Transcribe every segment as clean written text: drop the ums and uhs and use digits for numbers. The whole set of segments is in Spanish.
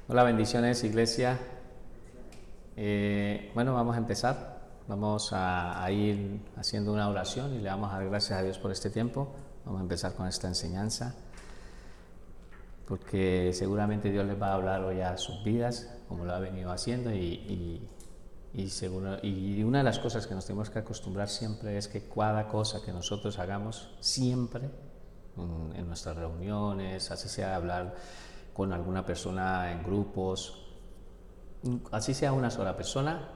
Hola, bendiciones, iglesia. Bueno, vamos a empezar. Vamos a ir haciendo una oración y le vamos a dar gracias a Dios por este tiempo. Vamos a empezar con esta enseñanza, porque seguramente Dios les va a hablar hoy a sus vidas, como lo ha venido haciendo, y una de las cosas que nos tenemos que acostumbrar siempre es que cada cosa que nosotros hagamos, siempre en nuestras reuniones, así sea hablar con alguna persona en grupos, así sea una sola persona,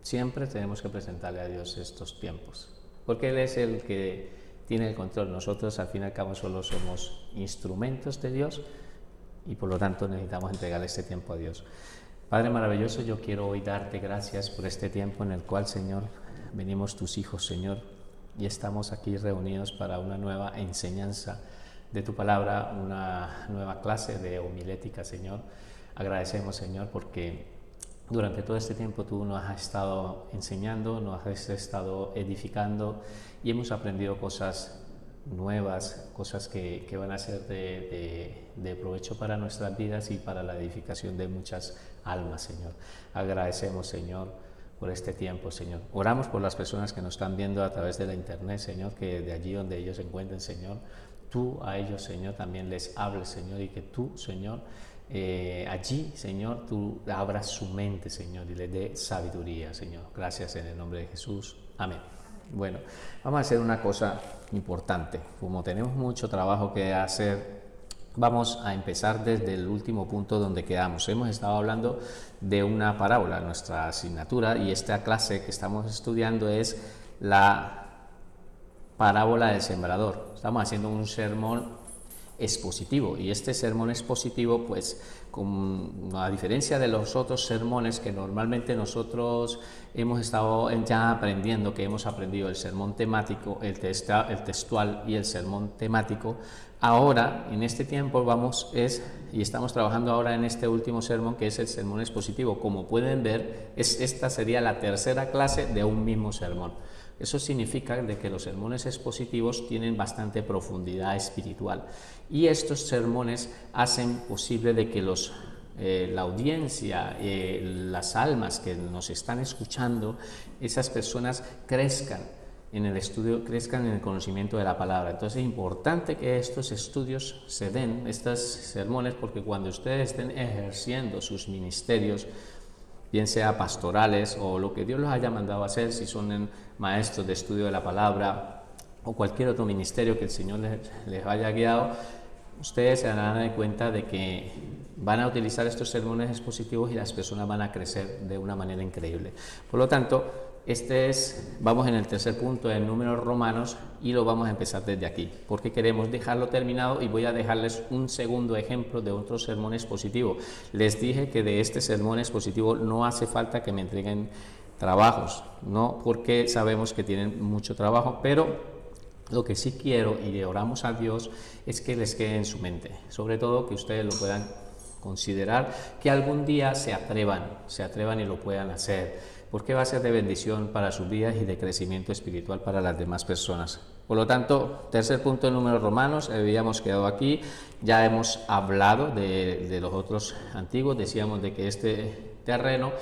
siempre tenemos que presentarle a Dios estos tiempos, porque Él es el que tiene el control. Nosotros al fin y al cabo solo somos instrumentos de Dios y por lo tanto necesitamos entregarle este tiempo a Dios. Padre maravilloso, yo quiero hoy darte gracias por este tiempo en el cual, Señor, venimos tus hijos, Señor, y estamos aquí reunidos para una nueva enseñanza de tu palabra, una nueva clase de homilética, Señor. Agradecemos, Señor, porque durante todo este tiempo tú nos has estado enseñando, nos has estado edificando y hemos aprendido cosas nuevas, cosas que van a ser de provecho para nuestras vidas y para la edificación de muchas almas, Señor. Agradecemos, Señor, por este tiempo, Señor. Oramos por las personas que nos están viendo a través de la internet, Señor, que de allí donde ellos se encuentren, Señor, tú a ellos, Señor, también les hables, Señor, y que tú, Señor, allí, Señor, tú abras su mente, Señor, y les dé sabiduría, Señor. Gracias en el nombre de Jesús. Amén. Bueno, vamos a hacer una cosa importante. Como tenemos mucho trabajo que hacer, vamos a empezar desde el último punto donde quedamos. Hemos estado hablando de una parábola en nuestra asignatura y esta clase que estamos estudiando es la parábola del sembrador. Estamos haciendo un sermón expositivo y este sermón expositivo, pues a diferencia de los otros sermones que normalmente nosotros hemos estado ya aprendiendo, que hemos aprendido el sermón temático, el textual y el sermón temático, ahora en este tiempo y estamos trabajando ahora en este último sermón, que es el sermón expositivo. Como pueden ver, esta sería la tercera clase de un mismo sermón. Eso significa de que los sermones expositivos tienen bastante profundidad espiritual y estos sermones hacen posible de que la audiencia, las almas que nos están escuchando, esas personas crezcan en el estudio, crezcan en el conocimiento de la palabra. Entonces es importante que estos estudios se den, estos sermones, porque cuando ustedes estén ejerciendo sus ministerios, bien sea pastorales o lo que Dios los haya mandado a hacer, si son maestros de estudio de la palabra o cualquier otro ministerio que el Señor les haya guiado, ustedes se darán cuenta de que van a utilizar estos sermones expositivos y las personas van a crecer de una manera increíble. Por lo tanto, vamos en el tercer punto de Números Romanos y lo vamos a empezar desde aquí, porque queremos dejarlo terminado y voy a dejarles un segundo ejemplo de otro sermón expositivo. Les dije que de este sermón expositivo no hace falta que me entreguen trabajos, no porque sabemos que tienen mucho trabajo, pero lo que sí quiero y le oramos a Dios es que les quede en su mente, sobre todo que ustedes lo puedan considerar, que algún día se atrevan y lo puedan hacer, porque va a ser de bendición para sus vidas y de crecimiento espiritual para las demás personas. Por lo tanto, tercer punto de Números Romanos, habíamos quedado aquí, ya hemos hablado de los otros antiguos, decíamos de que este terreno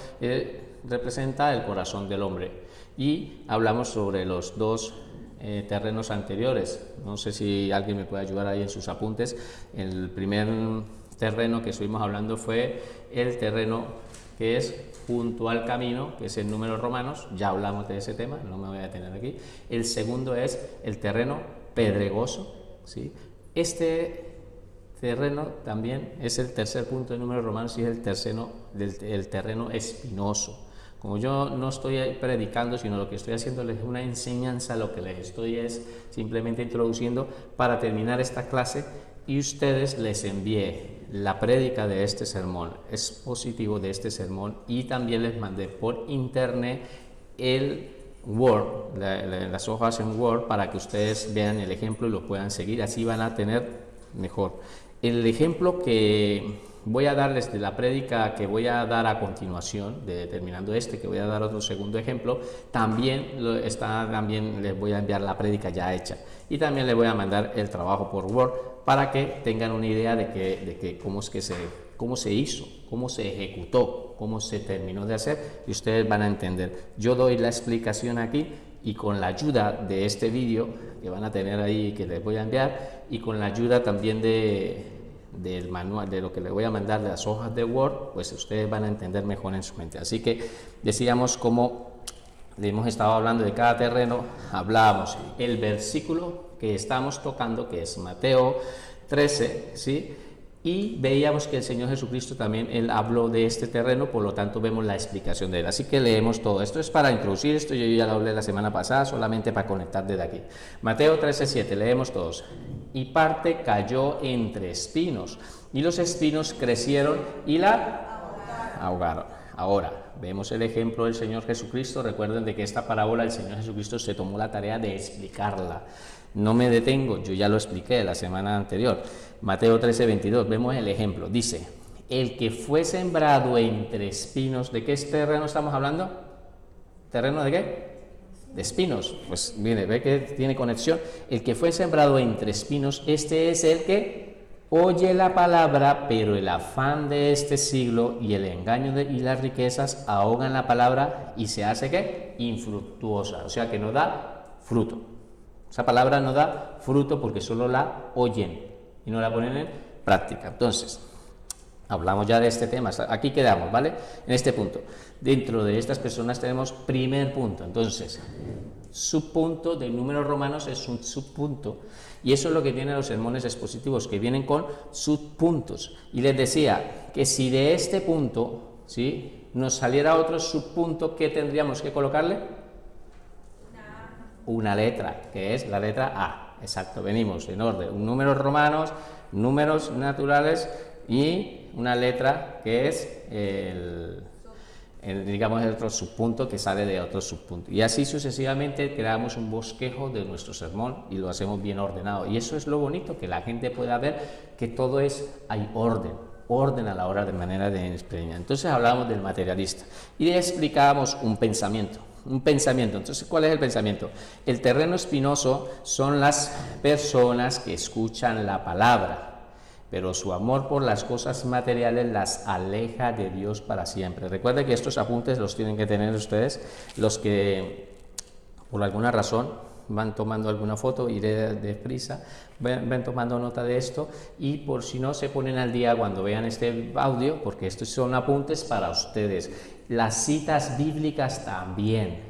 representa el corazón del hombre y hablamos sobre los dos terrenos anteriores. No sé si alguien me puede ayudar ahí en sus apuntes. El primer terreno que estuvimos hablando fue el terreno que es junto al camino, que es en Números Romanos. Ya hablamos de ese tema, no me voy a detener aquí. El segundo es el terreno pedregoso, ¿sí? Este terreno también es el tercer punto de Números Romanos y es el terreno espinoso. Como yo no estoy predicando, sino lo que estoy haciéndoles es una enseñanza, lo que les estoy es simplemente introduciendo para terminar esta clase y ustedes les envié la prédica de este sermón, expositivo de este sermón, y también les mandé por internet el Word, las hojas en Word, para que ustedes vean el ejemplo y lo puedan seguir, así van a tener mejor. El ejemplo que voy a darles de la prédica que voy a dar a continuación, terminando que voy a dar otro segundo ejemplo, también les voy a enviar la prédica ya hecha y también les voy a mandar el trabajo por Word para que tengan una idea de cómo es que se cómo se hizo, cómo se ejecutó, cómo se terminó de hacer, y ustedes van a entender. Yo doy la explicación aquí, y con la ayuda de este vídeo que van a tener ahí, que les voy a enviar, y con la ayuda también del manual, de lo que les voy a mandar, de las hojas de Word, pues ustedes van a entender mejor en su mente. Así que decíamos, como le hemos estado hablando de cada terreno, hablábamos el versículo que estamos tocando, que es Mateo 13, ¿sí? Y veíamos que el Señor Jesucristo también, Él habló de este terreno, por lo tanto vemos la explicación de Él. Así que leemos todo. Esto es para introducir esto, yo ya lo hablé la semana pasada, solamente para conectar desde aquí. Mateo 13:7, leemos todos. Y parte cayó entre espinos, y los espinos crecieron y la ahogaron. Ahora, vemos el ejemplo del Señor Jesucristo. Recuerden de que esta parábola el Señor Jesucristo se tomó la tarea de explicarla. No me detengo, yo ya lo expliqué la semana anterior. Mateo 13:22, vemos el ejemplo. Dice, el que fue sembrado entre espinos, ¿de qué terreno estamos hablando? ¿Terreno de qué? De espinos. Pues mire, ve que tiene conexión. El que fue sembrado entre espinos, este es el que oye la palabra, pero el afán de este siglo y el engaño y las riquezas ahogan la palabra y se hace ¿qué? Infructuosa, o sea que no da fruto. Esa palabra no da fruto porque solo la oyen y no la ponen en práctica. Entonces, hablamos ya de este tema, aquí quedamos, ¿vale? En este punto. Dentro de estas personas tenemos primer punto. Entonces, subpunto de números romanos es un subpunto. Y eso es lo que tienen los sermones expositivos, que vienen con subpuntos. Y les decía que si de este punto, ¿sí?, nos saliera otro subpunto, ¿qué tendríamos que colocarle? Una letra, que es la letra A. Exacto, venimos en orden. Números romanos, números naturales y una letra que es digamos el otro subpunto que sale de otro subpunto. Y así sucesivamente creamos un bosquejo de nuestro sermón y lo hacemos bien ordenado. Y eso es lo bonito, que la gente pueda ver que todo hay orden a la hora de manera de experiencia. Entonces hablábamos del materialista y le explicábamos un pensamiento. Entonces, ¿cuál es el pensamiento? El terreno espinoso son las personas que escuchan la palabra, pero su amor por las cosas materiales las aleja de Dios para siempre. Recuerden que estos apuntes los tienen que tener ustedes, los que por alguna razón van tomando alguna foto, iré deprisa, ven tomando nota de esto, y por si no se ponen al día cuando vean este audio, porque estos son apuntes para ustedes. Las citas bíblicas también,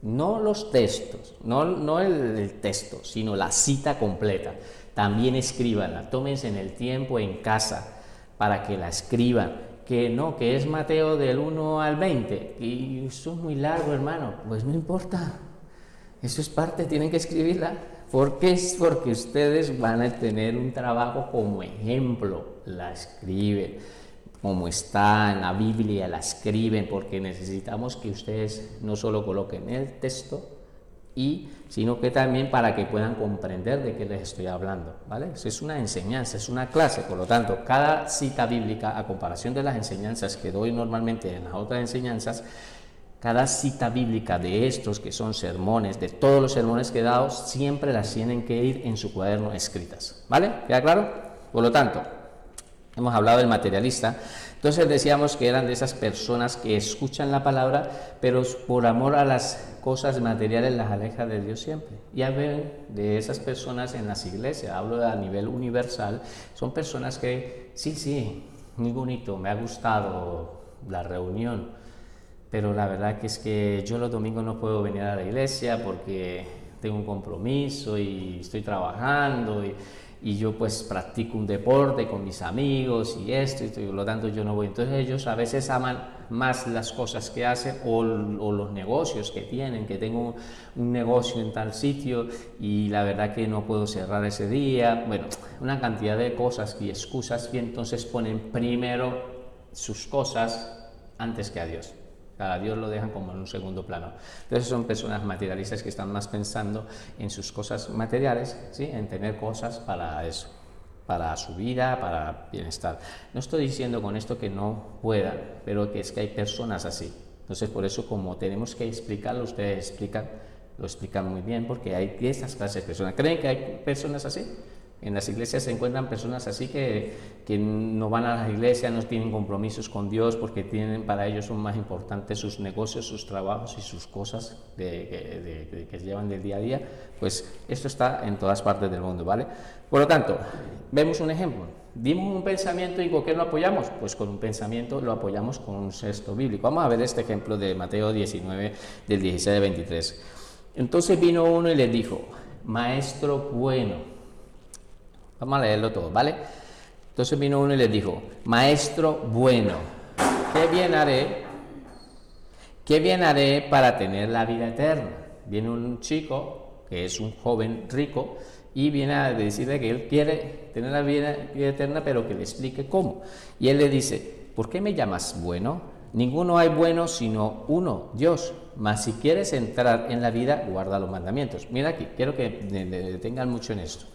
no los textos, no el texto, sino la cita completa. También escríbanla, tómense en el tiempo en casa para que la escriban. Que es Mateo del 1 al 20, y eso es muy largo, hermano, pues no importa. Eso es parte, tienen que escribirla. ¿Por qué? Es porque ustedes van a tener un trabajo como ejemplo. La escriben, como está en la Biblia, la escriben, porque necesitamos que ustedes no solo coloquen el texto, sino que también para que puedan comprender de qué les estoy hablando, ¿vale? Eso es una enseñanza, es una clase. Por lo tanto, cada cita bíblica, a comparación de las enseñanzas que doy normalmente en las otras enseñanzas, cada cita bíblica de estos que son sermones, de todos los sermones que he dado, siempre las tienen que ir en su cuaderno escritas, ¿vale? ¿Queda claro? Por lo tanto, hemos hablado del materialista. Entonces decíamos que eran de esas personas que escuchan la palabra, pero por amor a las cosas materiales las aleja de Dios siempre. Ya ven de esas personas en las iglesias, hablo a nivel universal, son personas que, sí, muy bonito, me ha gustado la reunión, pero la verdad que es que yo los domingos no puedo venir a la iglesia porque tengo un compromiso y estoy trabajando y yo pues practico un deporte con mis amigos y por lo tanto yo no voy. Entonces ellos a veces aman más las cosas que hacen o los negocios que tienen, que tengo un negocio en tal sitio y la verdad que no puedo cerrar ese día. Bueno, una cantidad de cosas y excusas, y entonces ponen primero sus cosas antes que a Dios. A Dios lo dejan como en un segundo plano. Entonces son personas materialistas que están más pensando en sus cosas materiales, ¿sí?, en tener cosas para eso, para su vida, para bienestar. No estoy diciendo con esto que no puedan, pero que es que hay personas así. Entonces por eso, como tenemos que explicarlo, ustedes lo explican muy bien, porque hay esas clases de personas. ¿Creen que hay personas así? En las iglesias se encuentran personas así que no van a las iglesias, no tienen compromisos con Dios porque para ellos son más importantes sus negocios, sus trabajos y sus cosas que llevan del día a día. Pues esto está en todas partes del mundo, ¿vale? Por lo tanto, vemos un ejemplo. Dimos un pensamiento y ¿con qué lo apoyamos? Pues con un pensamiento lo apoyamos con un texto bíblico. Vamos a ver este ejemplo de Mateo 19, del 16 al 23. Entonces vino uno y le dijo: Maestro bueno. Vamos a leerlo todo, ¿vale? Entonces vino uno y les dijo: Maestro bueno, ¿qué bien haré para tener la vida eterna? Viene un chico que es un joven rico y viene a decirle que él quiere tener la vida eterna, pero que le explique cómo. Y él le dice: ¿por qué me llamas bueno? Ninguno hay bueno sino uno, Dios. Mas si quieres entrar en la vida, guarda los mandamientos. Mira aquí, quiero que detengan mucho en esto.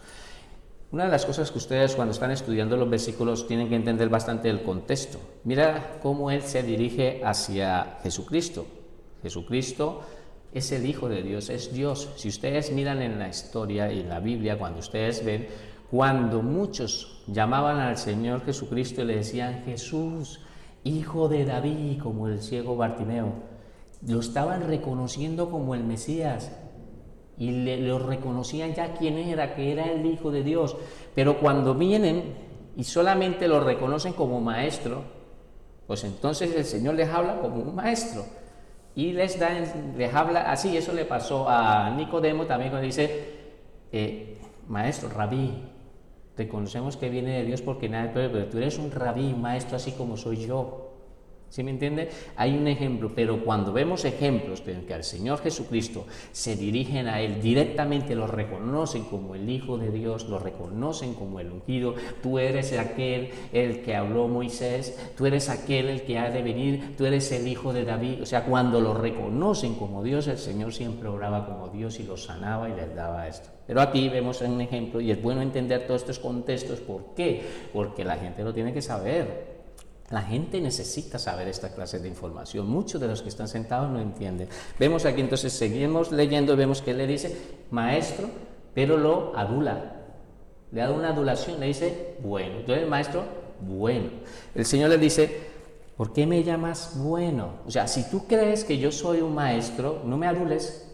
Una de las cosas que ustedes cuando están estudiando los versículos tienen que entender bastante el contexto. Mira cómo él se dirige hacia Jesucristo. Jesucristo es el Hijo de Dios, es Dios. Si ustedes miran en la historia y en la Biblia, cuando ustedes ven, cuando muchos llamaban al Señor Jesucristo y le decían: Jesús, Hijo de David, como el ciego Bartimeo, lo estaban reconociendo como el Mesías. Y lo reconocían ya quién era, que era el Hijo de Dios. Pero cuando vienen y solamente lo reconocen como maestro, pues entonces el Señor les habla como un maestro. Y les habla así. Eso le pasó a Nicodemo también, cuando dice: maestro, rabí, reconocemos que viene de Dios porque nada, pero tú eres un rabí, maestro, así como soy yo. ¿Sí me entiende? Hay un ejemplo, pero cuando vemos ejemplos en que al Señor Jesucristo se dirigen a Él directamente, lo reconocen como el Hijo de Dios, lo reconocen como el ungido. Tú eres aquel el que habló Moisés, tú eres aquel el que ha de venir, tú eres el Hijo de David. O sea, cuando lo reconocen como Dios, el Señor siempre obraba como Dios y los sanaba y les daba esto. Pero aquí vemos un ejemplo y es bueno entender todos estos contextos. ¿Por qué? Porque la gente lo tiene que saber. La gente necesita saber esta clase de información. Muchos de los que están sentados no entienden. Vemos aquí, entonces seguimos leyendo y vemos que él le dice maestro, pero lo adula. Le da una adulación, le dice bueno. Entonces el maestro, bueno. El Señor le dice: ¿por qué me llamas bueno? O sea, si tú crees que yo soy un maestro, no me adules.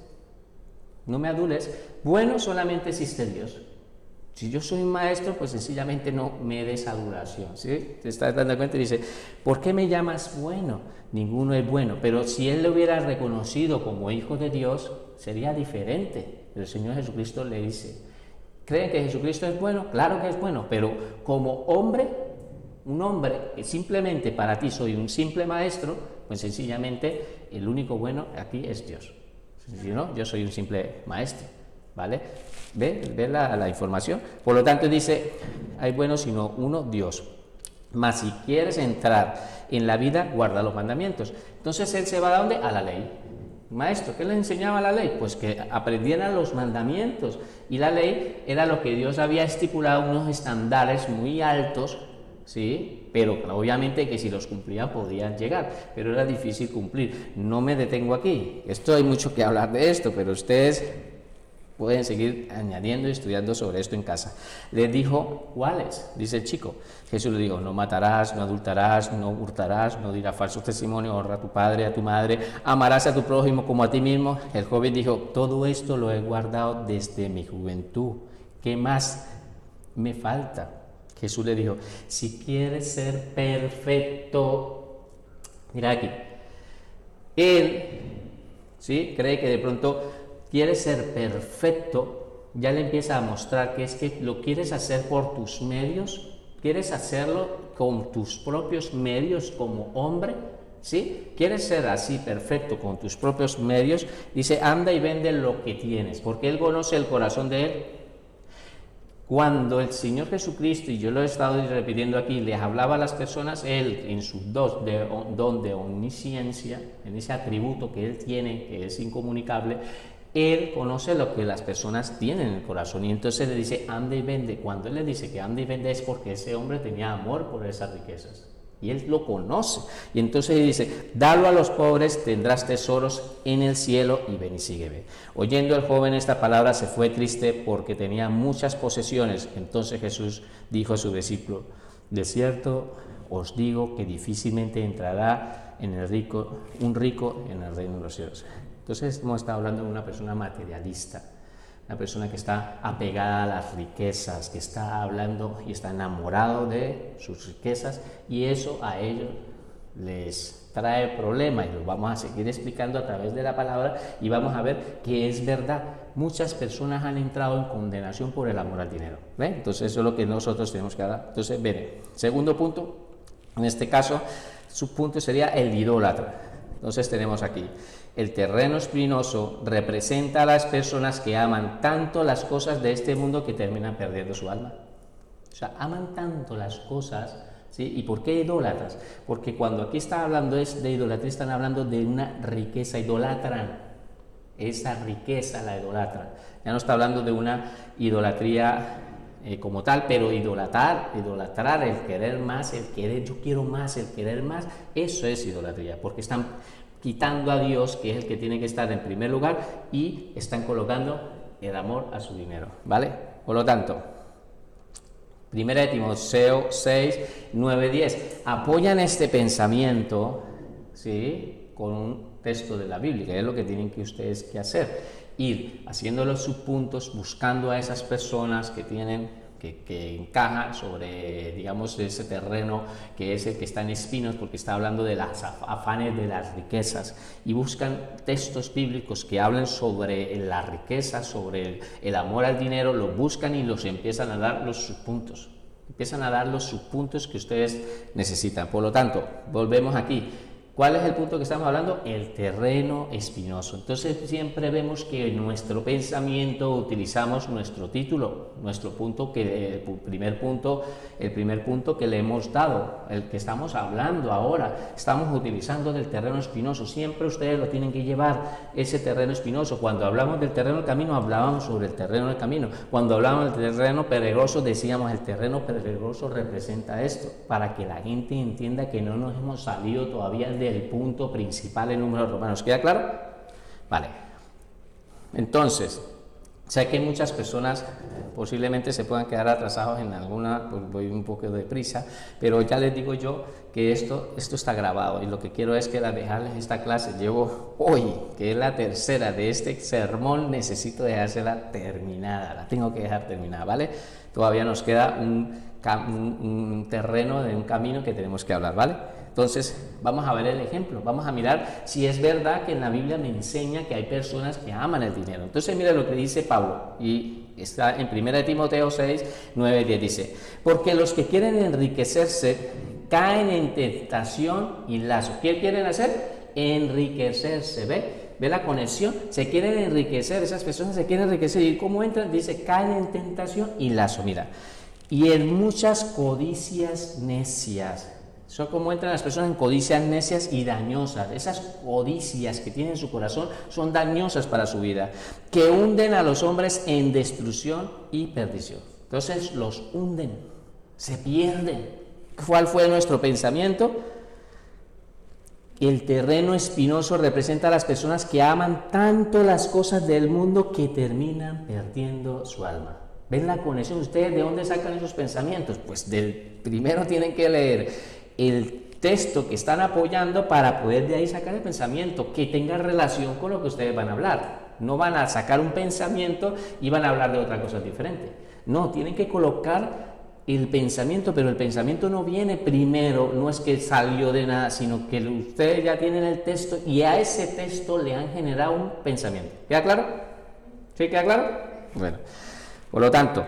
No me adules. Bueno solamente existe Dios. Si yo soy un maestro, pues sencillamente no me des adulación, ¿sí? Te estás dando cuenta y dice: ¿por qué me llamas bueno? Ninguno es bueno. Pero si él lo hubiera reconocido como Hijo de Dios, sería diferente. El Señor Jesucristo le dice: ¿creen que Jesucristo es bueno? Claro que es bueno, pero como hombre, un hombre que simplemente para ti soy un simple maestro, pues sencillamente el único bueno aquí es Dios. Si no, yo soy un simple maestro. ¿Vale? ¿Ve la información? Por lo tanto dice: hay bueno sino uno, Dios. Mas si quieres entrar en la vida, guarda los mandamientos. Entonces él se va ¿a dónde? A la ley. Maestro, ¿qué les enseñaba la ley? Pues que aprendieran los mandamientos. Y la ley era lo que Dios había estipulado, unos estándares muy altos, ¿sí? Pero obviamente que si los cumplían podían llegar, pero era difícil cumplir. No me detengo aquí. Hay mucho que hablar de esto, pero ustedes pueden seguir añadiendo y estudiando sobre esto en casa. Les dijo: ¿cuáles? Dice el chico. Jesús le dijo: no matarás, no adulterarás, no hurtarás, no dirás falsos testimonios, honra a tu padre, a tu madre, amarás a tu prójimo como a ti mismo. El joven dijo: todo esto lo he guardado desde mi juventud. ¿Qué más me falta? Jesús le dijo: si quieres ser perfecto, mira aquí, él, ¿sí?, cree que de pronto quieres ser perfecto, ya le empieza a mostrar que es que lo quieres hacer por tus medios, quieres hacerlo con tus propios medios como hombre, ¿sí? Quieres ser así perfecto con tus propios medios. Dice: anda y vende lo que tienes, porque Él conoce el corazón de Él. Cuando el Señor Jesucristo, y yo lo he estado repitiendo aquí, les hablaba a las personas, Él en su don de omnisciencia, en ese atributo que Él tiene, que es incomunicable, Él conoce lo que las personas tienen en el corazón, y entonces le dice: anda y vende. Cuando Él le dice que anda y vende es porque ese hombre tenía amor por esas riquezas. Y Él lo conoce. Y entonces dice, dalo a los pobres, tendrás tesoros en el cielo, y ven y sígueme. Oyendo el joven esta palabra, se fue triste porque tenía muchas posesiones. Entonces Jesús dijo a su discípulo, de cierto os digo que difícilmente entrará un rico en el reino de los cielos. Entonces hemos estado hablando de una persona materialista, una persona que está apegada a las riquezas, que está hablando y está enamorado de sus riquezas, y eso a ellos les trae problemas, y lo vamos a seguir explicando a través de la palabra, y vamos a ver que es verdad. Muchas personas han entrado en condenación por el amor al dinero. ¿Ven? Entonces eso es lo que nosotros tenemos que dar. Entonces, ven, segundo punto, en este caso, su punto sería el idólatra. Entonces tenemos aquí, el terreno espinoso representa a las personas que aman tanto las cosas de este mundo que terminan perdiendo su alma. O sea, aman tanto las cosas, ¿sí? ¿Y por qué idólatras? Porque cuando aquí está hablando de idolatría, están hablando de una riqueza, idolatran. Esa riqueza la idolatran. Ya no está hablando de una idolatría como tal, pero idolatrar, el querer más, el querer, yo quiero más, el querer más, eso es idolatría, porque están quitando a Dios, que es el que tiene que estar en primer lugar, y están colocando el amor a su dinero, ¿vale? Por lo tanto, 1 Timoteo 6, 9, 10, apoyan este pensamiento, ¿sí?, con un texto de la Biblia, que es lo que tienen que ustedes que hacer, ir haciendo los subpuntos, buscando a esas personas que tienen, que encajan sobre, digamos, ese terreno que es el que está en espinos, porque está hablando de las afanes de las riquezas, y buscan textos bíblicos que hablen sobre la riqueza, sobre el amor al dinero, los buscan y los empiezan a dar los subpuntos. Empiezan a dar los subpuntos que ustedes necesitan. Por lo tanto, volvemos aquí. ¿Cuál es el punto que estamos hablando? El terreno espinoso. Entonces siempre vemos que en nuestro pensamiento utilizamos nuestro título, nuestro punto, el primer punto que le hemos dado, el que estamos hablando ahora. Estamos utilizando del terreno espinoso. Siempre ustedes lo tienen que llevar, ese terreno espinoso. Cuando hablamos del terreno del camino, hablábamos sobre el terreno del camino. Cuando hablábamos del terreno peligroso, decíamos el terreno peligroso representa esto, para que la gente entienda que no nos hemos salido todavía del punto principal en Números Romanos. ¿Queda claro? Vale. Entonces, sé que muchas personas posiblemente se puedan quedar atrasados en alguna, pues voy un poco deprisa, pero ya les digo yo que esto está grabado, y lo que quiero es que al dejarles esta clase, llevo hoy, que es la tercera de este sermón, necesito dejársela terminada, la tengo que dejar terminada, ¿vale? Todavía nos queda un terreno de un camino que tenemos que hablar, ¿vale? Entonces, vamos a ver el ejemplo, vamos a mirar si es verdad que en la Biblia me enseña que hay personas que aman el dinero. Entonces, mira lo que dice Pablo, y está en 1 Timoteo 6, 9, 10, dice, porque los que quieren enriquecerse caen en tentación y lazo. ¿Qué quieren hacer? Enriquecerse, ¿ve la conexión? Se quieren enriquecer, esas personas se quieren enriquecer, ¿y cómo entran? Dice, caen en tentación y lazo, mira, y en muchas codicias necias. Son como entran las personas en codicias necias y dañosas. Esas codicias que tienen en su corazón son dañosas para su vida, que hunden a los hombres en destrucción y perdición. Entonces los hunden, se pierden. ¿Cuál fue nuestro pensamiento? El terreno espinoso representa a las personas que aman tanto las cosas del mundo que terminan perdiendo su alma. ¿Ven la conexión? ¿Ustedes de dónde sacan esos pensamientos? Pues primero tienen que leer el texto que están apoyando para poder de ahí sacar el pensamiento que tenga relación con lo que ustedes van a hablar. No van a sacar un pensamiento y van a hablar de otra cosa diferente. No, tienen que colocar el pensamiento, pero el pensamiento no viene primero, no es que salió de nada, sino que ustedes ya tienen el texto y a ese texto le han generado un pensamiento. ¿Queda claro? ¿Sí queda claro? Bueno, por lo tanto,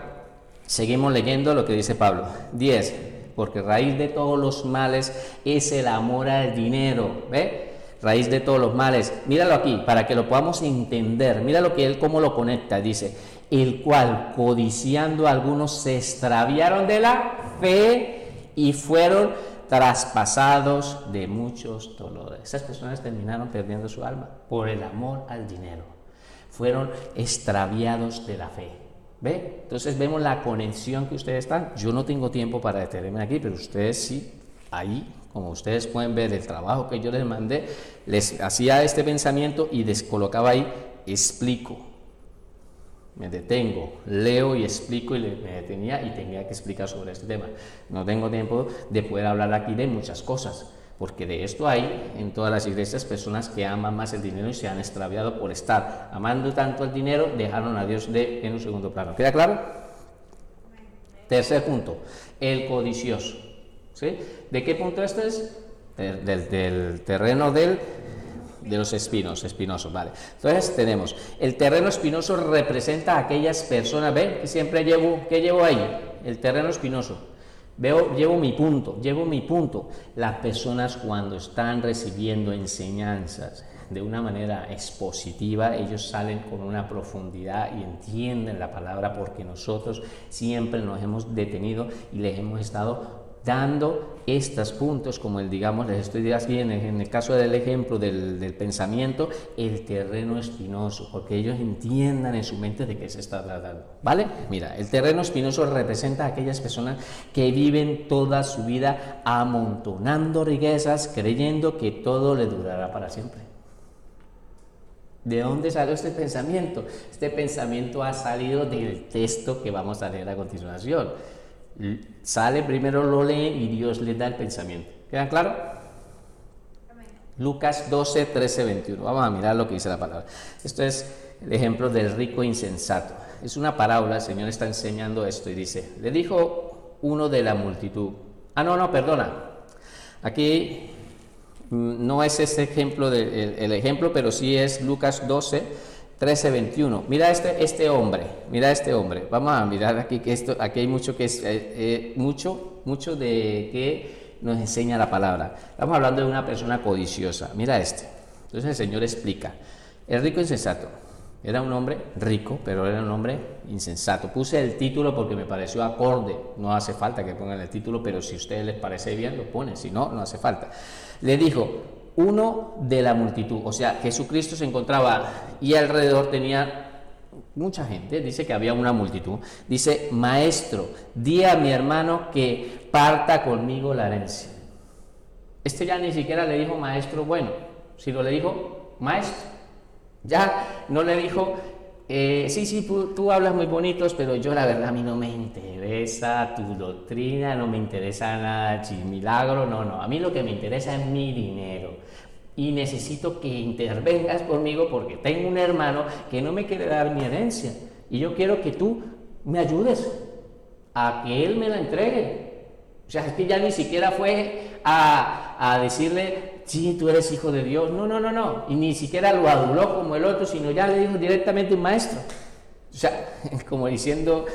seguimos leyendo lo que dice Pablo. 10. Porque raíz de todos los males es el amor al dinero, ¿ve? Raíz de todos los males. Míralo aquí, para que lo podamos entender. Mira lo que él, cómo lo conecta. Dice, el cual, codiciando algunos, se extraviaron de la fe y fueron traspasados de muchos dolores. Esas personas terminaron perdiendo su alma por el amor al dinero. Fueron extraviados de la fe. ¿Ve? Entonces vemos la conexión que ustedes están. Yo no tengo tiempo para detenerme aquí, pero ustedes sí, ahí Como ustedes pueden ver, el trabajo que yo les mandé, les hacía este pensamiento y les colocaba ahí, explico. Me detengo, leo y explico y me detenía y tenía que explicar sobre este tema. No tengo tiempo de poder hablar aquí de muchas cosas, porque de esto hay en todas las iglesias personas que aman más el dinero y se han extraviado por estar amando tanto el dinero, dejaron a Dios en un segundo plano. ¿Queda claro? Tercer punto, el codicioso. ¿Sí? ¿De qué punto este es? Del terreno de los espinosos, vale. Entonces tenemos, el terreno espinoso representa a aquellas personas, ¿ven? Que siempre ¿qué llevo ahí? El terreno espinoso. Llevo mi punto. Las personas cuando están recibiendo enseñanzas de una manera expositiva, ellos salen con una profundidad y entienden la palabra, porque nosotros siempre nos hemos detenido y les hemos estado dando estos puntos, como digamos, les estoy aquí en el caso del ejemplo del pensamiento, el terreno espinoso, porque ellos entiendan en su mente de qué se está tratando, ¿vale? Mira, el terreno espinoso representa a aquellas personas que viven toda su vida amontonando riquezas, creyendo que todo le durará para siempre. ¿De dónde salió este pensamiento? Este pensamiento ha salido del texto que vamos a leer a continuación. Sale, primero lo leen y Dios les da el pensamiento. ¿Queda claro? Amén. Lucas 12, 13, 21. Vamos a mirar lo que dice la palabra. Esto es el ejemplo del rico insensato. Es una parábola, el Señor está enseñando esto y dice, le dijo uno de la multitud. Perdona. Aquí no es este ejemplo, el ejemplo, pero sí es Lucas 12, 13, 21. Mira este hombre. Vamos a mirar aquí que aquí hay mucho que es mucho de que nos enseña la palabra. Estamos hablando de una persona codiciosa. Mira Entonces el Señor explica. El rico insensato era un hombre rico, pero era un hombre insensato. Puse el título porque me pareció acorde. No hace falta que pongan el título, pero si a ustedes les parece bien, lo ponen. Si no, no hace falta. Le dijo, uno de la multitud, o sea, Jesucristo se encontraba y alrededor tenía mucha gente, dice que había una multitud, dice, maestro, di a mi hermano que parta conmigo la herencia. Ya ni siquiera le dijo maestro bueno, sino le dijo maestro. Ya no le dijo, sí, tú hablas muy bonitos, pero yo la verdad a mí no me interesa tu doctrina, no me interesa nada, milagro, no, a mí lo que me interesa es mi dinero. Y necesito que intervengas conmigo porque tengo un hermano que no me quiere dar mi herencia. Y yo quiero que tú me ayudes a que él me la entregue. O sea, es que ya ni siquiera fue a decirle, sí, tú eres hijo de Dios. No. Y ni siquiera lo aduló como el otro, sino ya le dijo directamente un maestro. O sea, como diciendo,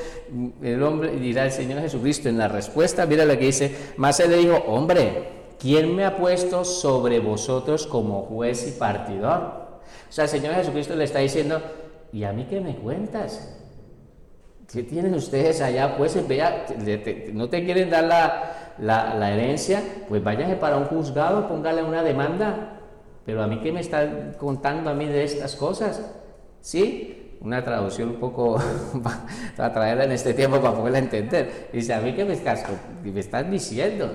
el hombre, dirá el Señor Jesucristo en la respuesta, mira lo que dice, más él le dijo, hombre, ¿quién me ha puesto sobre vosotros como juez y partidor? O sea, el Señor Jesucristo le está diciendo, ¿y a mí qué me cuentas? ¿Qué tienen ustedes allá? Pues no te quieren dar la herencia, pues váyase para un juzgado, póngale una demanda. Pero a mí qué me están contando a mí de estas cosas, ¿sí? Una traducción un poco para traerla en este tiempo para poderla entender. Dice, a mí qué me estás diciendo.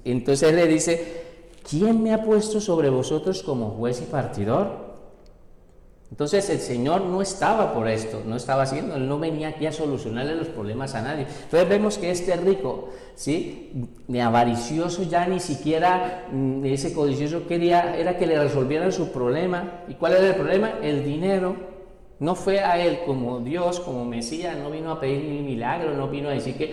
Entonces le dice, ¿quién me ha puesto sobre vosotros como juez y partidor? Entonces el Señor no estaba por esto, no estaba haciendo, Él no venía aquí a solucionarle los problemas a nadie. Entonces vemos que este rico, ¿sí?, de avaricioso, ya ni siquiera ese codicioso era que le resolvieran su problema. ¿Y cuál era el problema? El dinero. No fue a Él como Dios, como Mesías, no vino a pedir ni milagro, no vino a decir que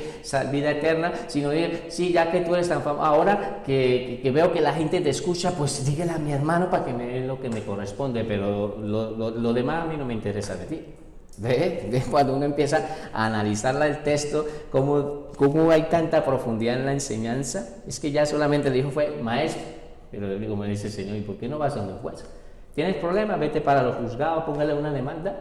vida eterna, sino decir, sí, ya que tú eres tan famoso, ahora que veo que la gente te escucha, pues dígale a mi hermano para que me dé lo que me corresponde, pero lo demás a mí no me interesa de ti. ¿Ve? Cuando uno empieza a analizar el texto, cómo hay tanta profundidad en la enseñanza, es que ya solamente le dijo fue maestro, pero como dice el Señor, ¿y por qué no vas a un juez? ¿Tienes problemas? Vete para los juzgados, póngale una demanda.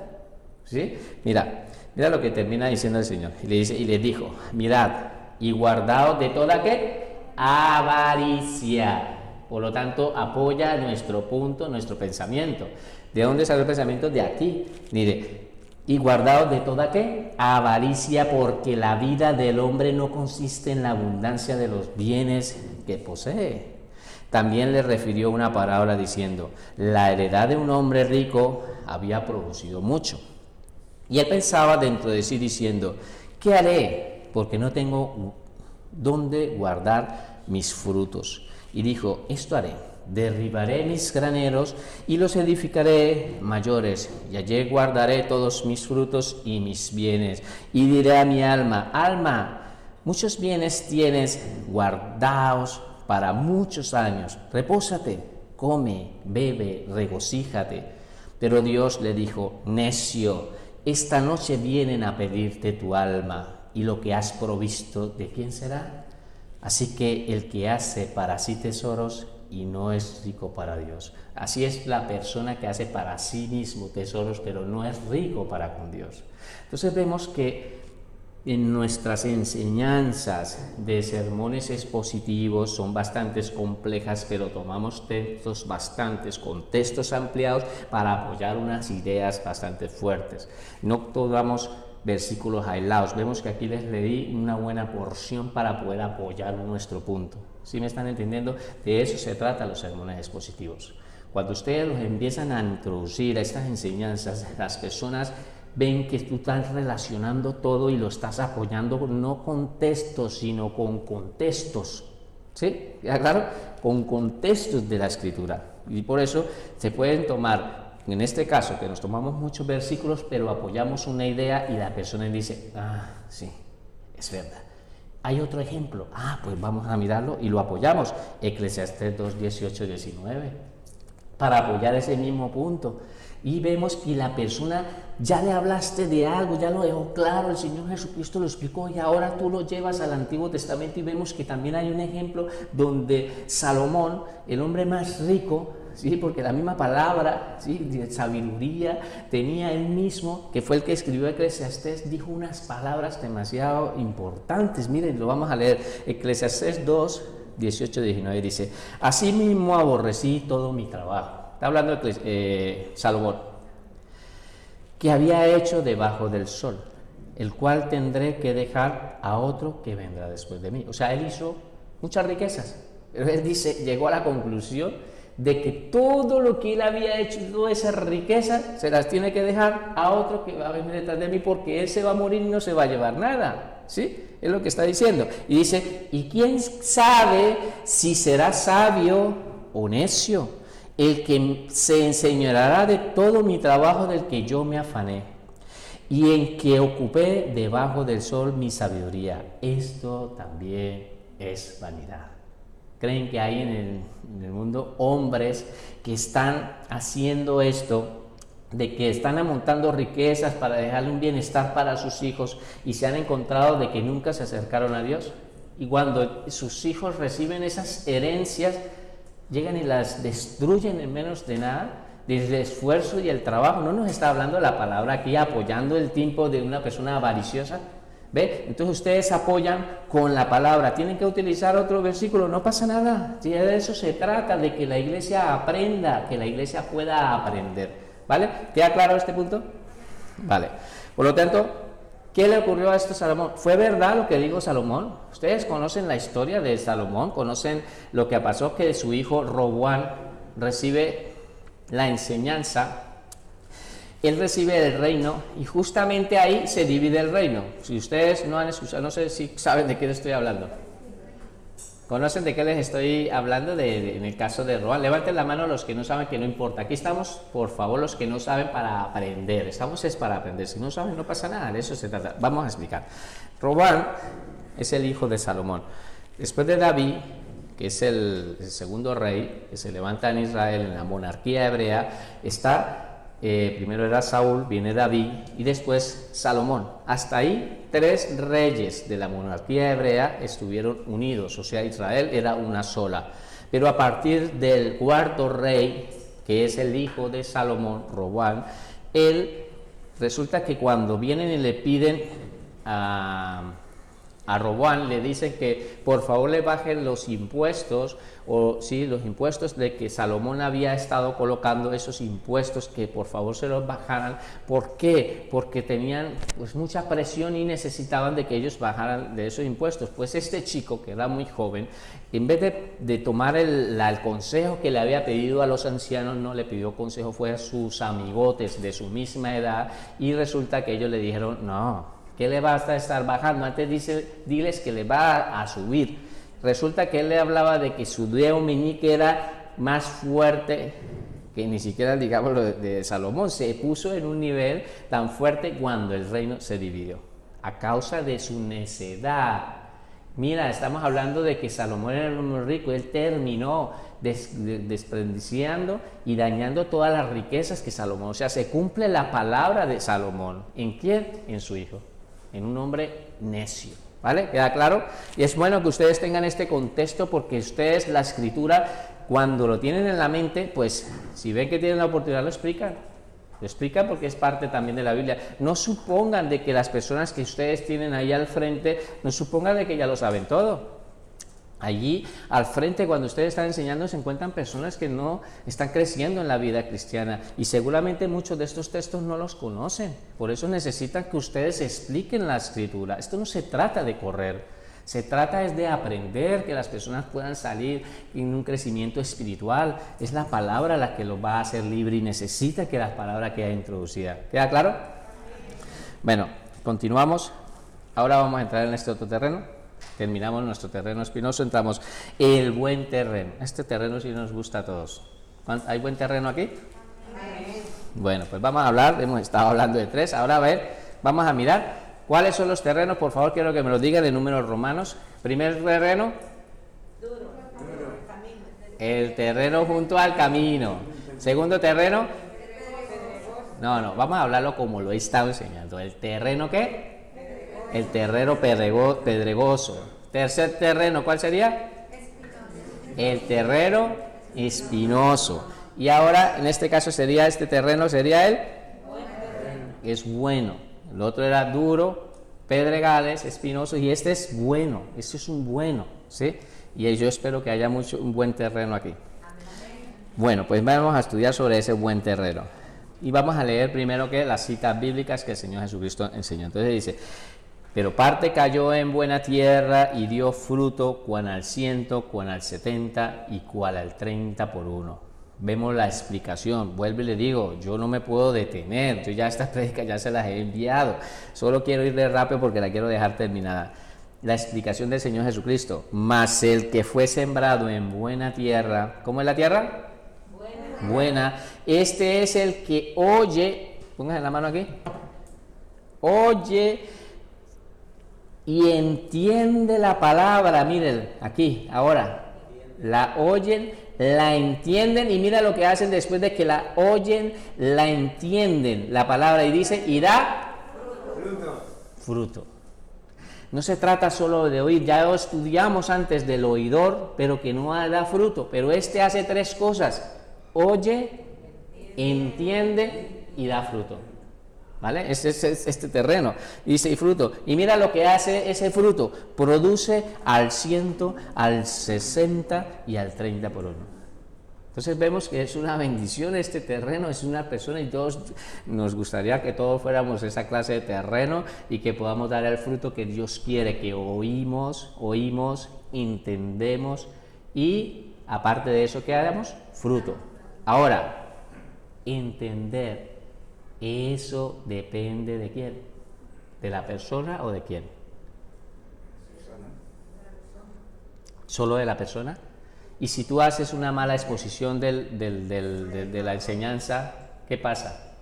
¿Sí? Mira lo que termina diciendo el Señor. Y le dijo, mirad, y guardaos de toda ¿qué? Avaricia. Por lo tanto, apoya nuestro punto, nuestro pensamiento. ¿De dónde sale el pensamiento? De aquí. Mire, y guardaos de toda ¿qué? Avaricia, porque la vida del hombre no consiste en la abundancia de los bienes que posee. También le refirió una parábola diciendo: la heredad de un hombre rico había producido mucho. Y él pensaba dentro de sí diciendo: ¿qué haré? Porque no tengo dónde guardar mis frutos. Y dijo: esto haré: derribaré mis graneros y los edificaré mayores, y allí guardaré todos mis frutos y mis bienes. Y diré a mi alma: alma, muchos bienes tienes guardados para muchos años, repósate, come, bebe, regocíjate. Pero Dios le dijo: necio, esta noche vienen a pedirte tu alma, y lo que has provisto, ¿de quién será? Así que el que hace para sí tesoros y no es rico para Dios. Así es la persona que hace para sí mismo tesoros, pero no es rico para con Dios. Entonces vemos que en nuestras enseñanzas de sermones expositivos son bastante complejas, pero tomamos textos bastantes, con textos ampliados para apoyar unas ideas bastante fuertes. No tomamos versículos aislados. Vemos que aquí les leí una buena porción para poder apoyar nuestro punto. ¿Sí me están entendiendo? De eso se trata los sermones expositivos. Cuando ustedes los empiezan a introducir a estas enseñanzas, las personas ven que tú estás relacionando todo y lo estás apoyando no con textos, sino con contextos. ¿Sí? ¿Ya claro? Con contextos de la Escritura. Y por eso se pueden tomar, en este caso, que nos tomamos muchos versículos, pero apoyamos una idea y la persona dice: ah, sí, es verdad. Hay otro ejemplo, pues vamos a mirarlo y lo apoyamos. Eclesiastés 2, 18 y 19, para apoyar ese mismo punto. Y vemos que la persona ya le hablaste de algo, ya lo dejó claro, el Señor Jesucristo lo explicó, y ahora tú lo llevas al Antiguo Testamento y vemos que también hay un ejemplo donde Salomón, el hombre más rico, ¿sí? Porque la misma palabra, ¿sí?, de sabiduría tenía él mismo, que fue el que escribió Eclesiastés, dijo unas palabras demasiado importantes. Miren, lo vamos a leer. Eclesiastés 2, 18 y 19 dice: así mismo aborrecí todo mi trabajo. Está hablando de Salomón, que había hecho debajo del sol, el cual tendré que dejar a otro que vendrá después de mí. O sea, él hizo muchas riquezas, pero él dice, llegó a la conclusión de que todo lo que él había hecho, toda esa riqueza, se las tiene que dejar a otro que va a venir detrás de mí, porque él se va a morir y no se va a llevar nada. ¿Sí? Es lo que está diciendo. Y dice: ¿y quién sabe si será sabio o necio el que se enseñoreará de todo mi trabajo del que yo me afané, y en que ocupé debajo del sol mi sabiduría? Esto también es vanidad. ¿Creen que hay en el mundo hombres que están haciendo esto, de que están amontando riquezas para dejarle un bienestar para sus hijos, y se han encontrado de que nunca se acercaron a Dios? Y cuando sus hijos reciben esas herencias, llegan y las destruyen en menos de nada, desde el esfuerzo y el trabajo. No nos está hablando la palabra aquí apoyando el tiempo de una persona avariciosa. ¿Ve? Entonces ustedes apoyan con la palabra. Tienen que utilizar otro versículo, no pasa nada. Si de eso se trata, de que la iglesia aprenda, que la iglesia pueda aprender. ¿Vale? ¿Queda claro este punto? Vale. Por lo tanto, ¿qué le ocurrió a Salomón? ¿Fue verdad lo que dijo Salomón? Ustedes conocen la historia de Salomón, conocen lo que pasó, que su hijo Roboam recibe la enseñanza. Él recibe el reino y justamente ahí se divide el reino. Si ustedes no han escuchado, no sé si saben de qué les estoy hablando. ¿Conocen de qué les estoy hablando? En el caso de Roboam. Levanten la mano los que no saben, que no importa. Aquí estamos, por favor, los que no saben, para aprender. Estamos es para aprender. Si no saben, no pasa nada. De eso se trata. Vamos a explicar. Roboam es el hijo de Salomón. Después de David, que es el segundo rey que se levanta en Israel, en la monarquía hebrea, está... primero era Saúl, viene David y después Salomón. Hasta ahí 3 reyes de la monarquía hebrea estuvieron unidos, o sea, Israel era una sola. Pero a partir del 4.º rey, que es el hijo de Salomón, Roboam, él resulta que cuando vienen y le piden a Roboam le dicen que por favor le bajen los impuestos, o sí, los impuestos de que Salomón había estado colocando, esos impuestos, que por favor se los bajaran. ¿Por qué? Porque tenían pues mucha presión y necesitaban de que ellos bajaran de esos impuestos. Pues este chico, que era muy joven, en vez de tomar el consejo que le había pedido a los ancianos, no le pidió consejo, fue a sus amigotes de su misma edad, y resulta que ellos le dijeron, no, ¿qué le va a estar bajando? Antes diles que le va a subir. Resulta que él le hablaba de que su dedo meñique era más fuerte que ni siquiera, digamos, lo de Salomón. Se puso en un nivel tan fuerte cuando el reino se dividió, a causa de su necedad. Mira, estamos hablando de que Salomón era el hombre rico, él terminó desperdiciando y dañando todas las riquezas que Salomón, o sea, se cumple la palabra de Salomón. ¿En quién? En su hijo, en un hombre necio. ¿Vale? ¿Queda claro? Y es bueno que ustedes tengan este contexto, porque ustedes la escritura, cuando lo tienen en la mente, pues si ven que tienen la oportunidad, lo explican porque es parte también de la Biblia. No supongan de que las personas que ustedes tienen ahí al frente, no supongan de que ya lo saben todo. Allí al frente, cuando ustedes están enseñando, se encuentran personas que no están creciendo en la vida cristiana, y seguramente muchos de estos textos no los conocen. Por eso necesitan que ustedes expliquen la escritura. Esto no se trata de correr, se trata es de aprender, que las personas puedan salir en un crecimiento espiritual. Es la palabra la que los va a hacer libre, y necesita que la palabra quede introducida. ¿Queda claro? Bueno, continuamos. Ahora vamos a entrar en este otro terreno. Terminamos nuestro terreno espinoso, entramos en el buen terreno. Este terreno sí nos gusta a todos. ¿Hay buen terreno aquí? Bueno, pues vamos a hablar, hemos estado hablando de 3, ahora a ver, vamos a mirar cuáles son los terrenos. Por favor, quiero que me los digan en números romanos. Primer terreno, el terreno junto al camino. Segundo terreno, no, vamos a hablarlo como lo he estado enseñando. ¿El terreno qué? El terreno pedregoso. Tercer terreno, ¿cuál sería? El terreno espinoso. Y ahora, en este caso, este terreno sería el es bueno. El otro era duro, pedregales, espinoso, y este es bueno. Este es un bueno, ¿sí? Y yo espero que haya un buen terreno aquí. Bueno, pues vamos a estudiar sobre ese buen terreno. Y vamos a leer primero que las citas bíblicas que el Señor Jesucristo enseñó. Entonces dice: pero parte cayó en buena tierra y dio fruto, cuan al 100, cuan al 70 y cual al 30 por uno. Vemos la explicación. Vuelvo y le digo, yo no me puedo detener, yo ya estas prédicas ya se las he enviado, solo quiero irle rápido porque la quiero dejar terminada. La explicación del Señor Jesucristo: mas el que fue sembrado en buena tierra, ¿cómo es la tierra? Buena. Este es el que oye, póngase la mano aquí, oye y entiende la palabra. Miren, aquí, ahora, la oyen, la entienden, y mira lo que hacen después de que la oyen, la entienden, la palabra, y dice, y da fruto. No se trata solo de oír, ya lo estudiamos antes del oidor, pero que no da fruto, pero este hace 3 cosas: oye, entiende y da fruto. ¿Vale? Este es este terreno. Dice, y fruto. Y mira lo que hace ese fruto: produce al 100, al 60 y al 30 por uno. Entonces vemos que es una bendición este terreno, es una persona, y todos nos gustaría que todos fuéramos esa clase de terreno y que podamos dar el fruto que Dios quiere, que oímos, entendemos, y aparte de eso, ¿qué hagamos? Fruto. Ahora, entender. Eso depende de quién, de la persona o de quién. Solo de la persona. Y si tú haces una mala exposición de la enseñanza, ¿qué pasa?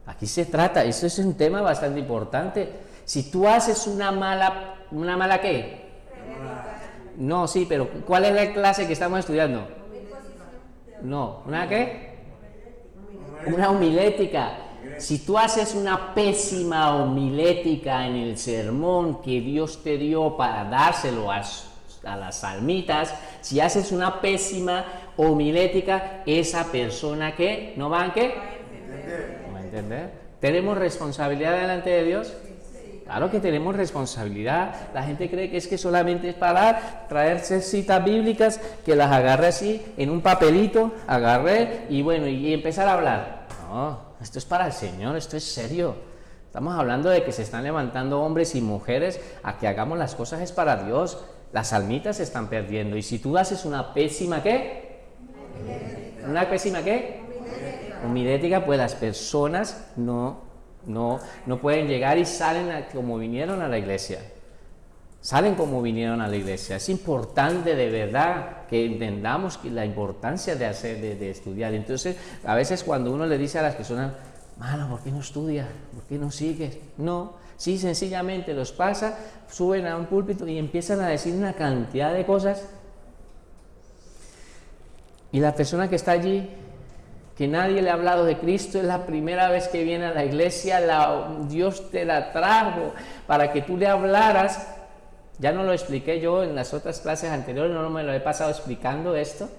Aquí se trata, eso es un tema bastante importante. Si tú haces una mala ¿qué? No, sí, pero ¿cuál es la clase que estamos estudiando? No, ¿una qué? Una homilética. Si tú haces una pésima homilética en el sermón que Dios te dio para dárselo a las almitas, si haces una pésima homilética, esa persona que no va a entender. ¿Tenemos responsabilidad delante de Dios? Claro que tenemos responsabilidad. La gente cree que es que solamente es para traerse citas bíblicas, que las agarre así en un papelito, agarré y bueno, y empezar a hablar. No, esto es para el Señor, esto es serio. Estamos hablando de que se están levantando hombres y mujeres a que hagamos las cosas es para Dios. Las almitas se están perdiendo. Y si tú haces una pésima ¿qué? ¿Una pésima qué? Homilética, pues las personas no pueden llegar y salen como vinieron a la iglesia. Salen como vinieron a la iglesia. Es importante de verdad que entendamos la importancia de estudiar. Entonces, a veces cuando uno le dice a las personas, mano, ¿por qué no estudias? ¿Por qué no sigues? No, sí, sencillamente los pasa, suben a un púlpito y empiezan a decir una cantidad de cosas. Y la persona que está allí, que nadie le ha hablado de Cristo, es la primera vez que viene a la iglesia, Dios te la trajo para que tú le hablaras. Ya no lo expliqué yo en las otras clases anteriores, no me lo he pasado explicando esto,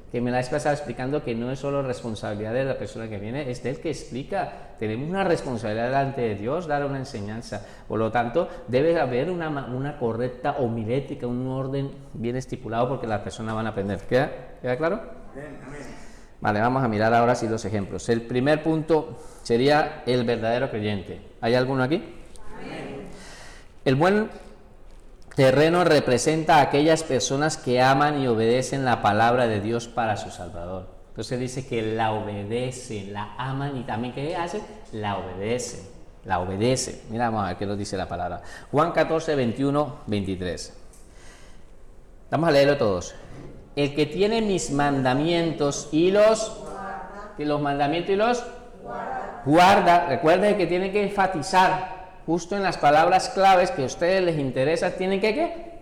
que me la he pasado explicando que no es solo responsabilidad de la persona que viene, es del que explica. Tenemos una responsabilidad delante de Dios, dar una enseñanza. Por lo tanto, debe haber una correcta homilética, un orden bien estipulado porque las personas van a aprender. ¿Queda claro? Amén. Vale, vamos a mirar ahora sí los ejemplos. El primer punto sería el verdadero creyente. ¿Hay alguno aquí? Amén. El buen terreno representa a aquellas personas que aman y obedecen la palabra de Dios para su Salvador. Entonces dice que la obedecen, la aman y también ¿qué hacen? La obedecen. La obedecen. Mira, vamos a ver qué nos dice la palabra. Juan 14, 21, 23. Vamos a leerlo todos. El que tiene mis mandamientos y los mandamientos y los guarda. Recuerden que tiene que enfatizar justo en las palabras claves que a ustedes les interesa, tienen que ¿qué?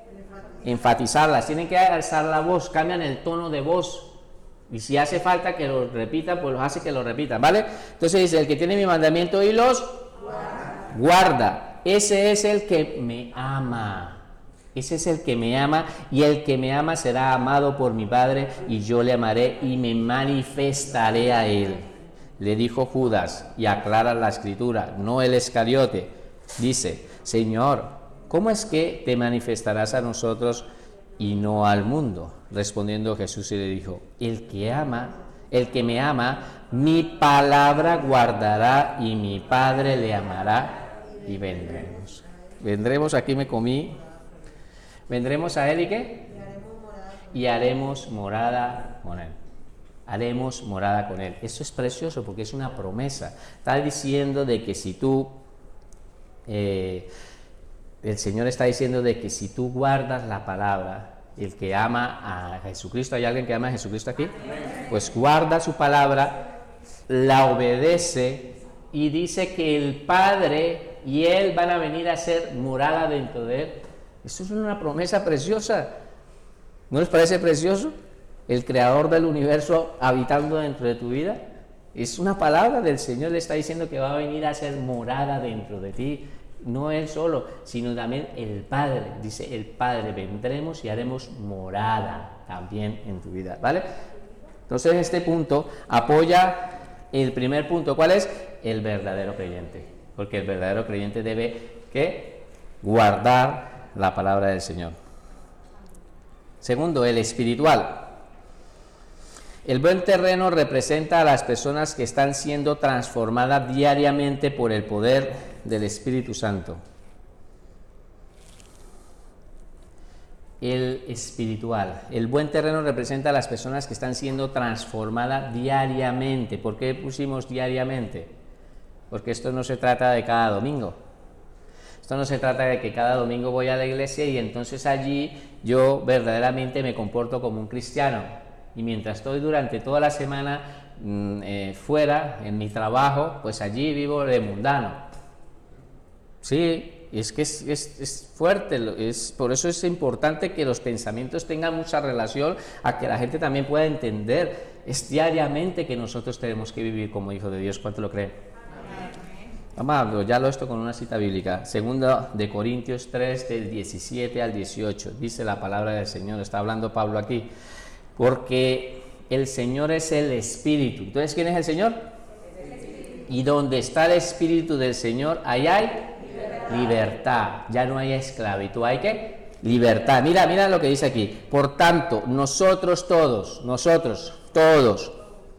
Enfatizarlas, tienen que alzar la voz, cambian el tono de voz. Y si hace falta que lo repitan, pues los hace que lo repitan, ¿vale? Entonces dice, el que tiene mi mandamiento y los guarda. Ese es el que me ama. Ese es el que me ama, y el que me ama será amado por mi Padre, y yo le amaré y me manifestaré a él. Le dijo Judas, y aclara la escritura, no el Iscariote. Dice, Señor, ¿cómo es que te manifestarás a nosotros y no al mundo? Respondiendo Jesús y le dijo, el que me ama, mi palabra guardará, y mi Padre le amará, y vendremos. Vendremos, aquí me comí. Vendremos a él y ¿qué? Y haremos morada con él. Haremos morada con él. Eso es precioso porque es una promesa. Está diciendo de que si tú, el Señor está diciendo de que si tú guardas la palabra, el que ama a Jesucristo, ¿hay alguien que ama a Jesucristo aquí? Pues guarda su palabra, la obedece y dice que el Padre y él van a venir a hacer morada dentro de él. Eso es una promesa preciosa. ¿No les parece precioso? El creador del universo habitando dentro de tu vida. Es una palabra del Señor, le está diciendo que va a venir a hacer morada dentro de ti. No él solo, sino también el Padre. Dice el Padre, vendremos y haremos morada también en tu vida, ¿vale? Entonces este punto apoya el primer punto. ¿Cuál es? El verdadero creyente. Porque el verdadero creyente debe ¿qué? Guardar la palabra del Señor. Segundo, el espiritual. El buen terreno representa a las personas que están siendo transformadas diariamente por el poder del Espíritu Santo. El espiritual. El buen terreno representa a las personas que están siendo transformadas diariamente. ¿Por qué pusimos diariamente? Porque esto no se trata de cada domingo. Esto no se trata de que cada domingo voy a la iglesia y entonces allí yo verdaderamente me comporto como un cristiano. Y mientras estoy durante toda la semana fuera, en mi trabajo, pues allí vivo de mundano. Sí, es que es fuerte, por eso es importante que los pensamientos tengan mucha relación a que la gente también pueda entender. Es diariamente que nosotros tenemos que vivir como hijos de Dios. ¿Cuánto lo creen? Vamos a hablarlo esto con una cita bíblica. Segunda de Corintios 3, del 17 al 18. Dice la palabra del Señor, está hablando Pablo aquí. Porque el Señor es el Espíritu. Entonces, ¿quién es el Señor? Y donde está el Espíritu del Señor, ahí hay Libertad. Ya no hay esclavitud, hay que libertad. Mira lo que dice aquí. Por tanto, nosotros todos,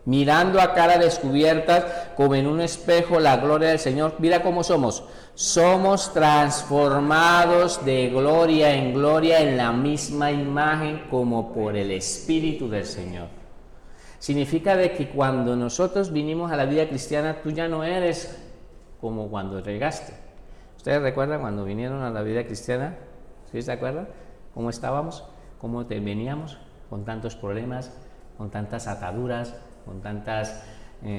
mirando a cara descubiertas como en un espejo la gloria del Señor, mira cómo somos transformados de gloria en gloria en la misma imagen como por el Espíritu del Señor. Significa de que cuando nosotros vinimos a la vida cristiana, tú ya no eres como cuando llegaste. ¿Ustedes recuerdan cuando vinieron a la vida cristiana? ¿Sí se acuerdan? ¿Cómo estábamos? ¿Cómo veníamos? Con tantos problemas, con tantas ataduras, con tantas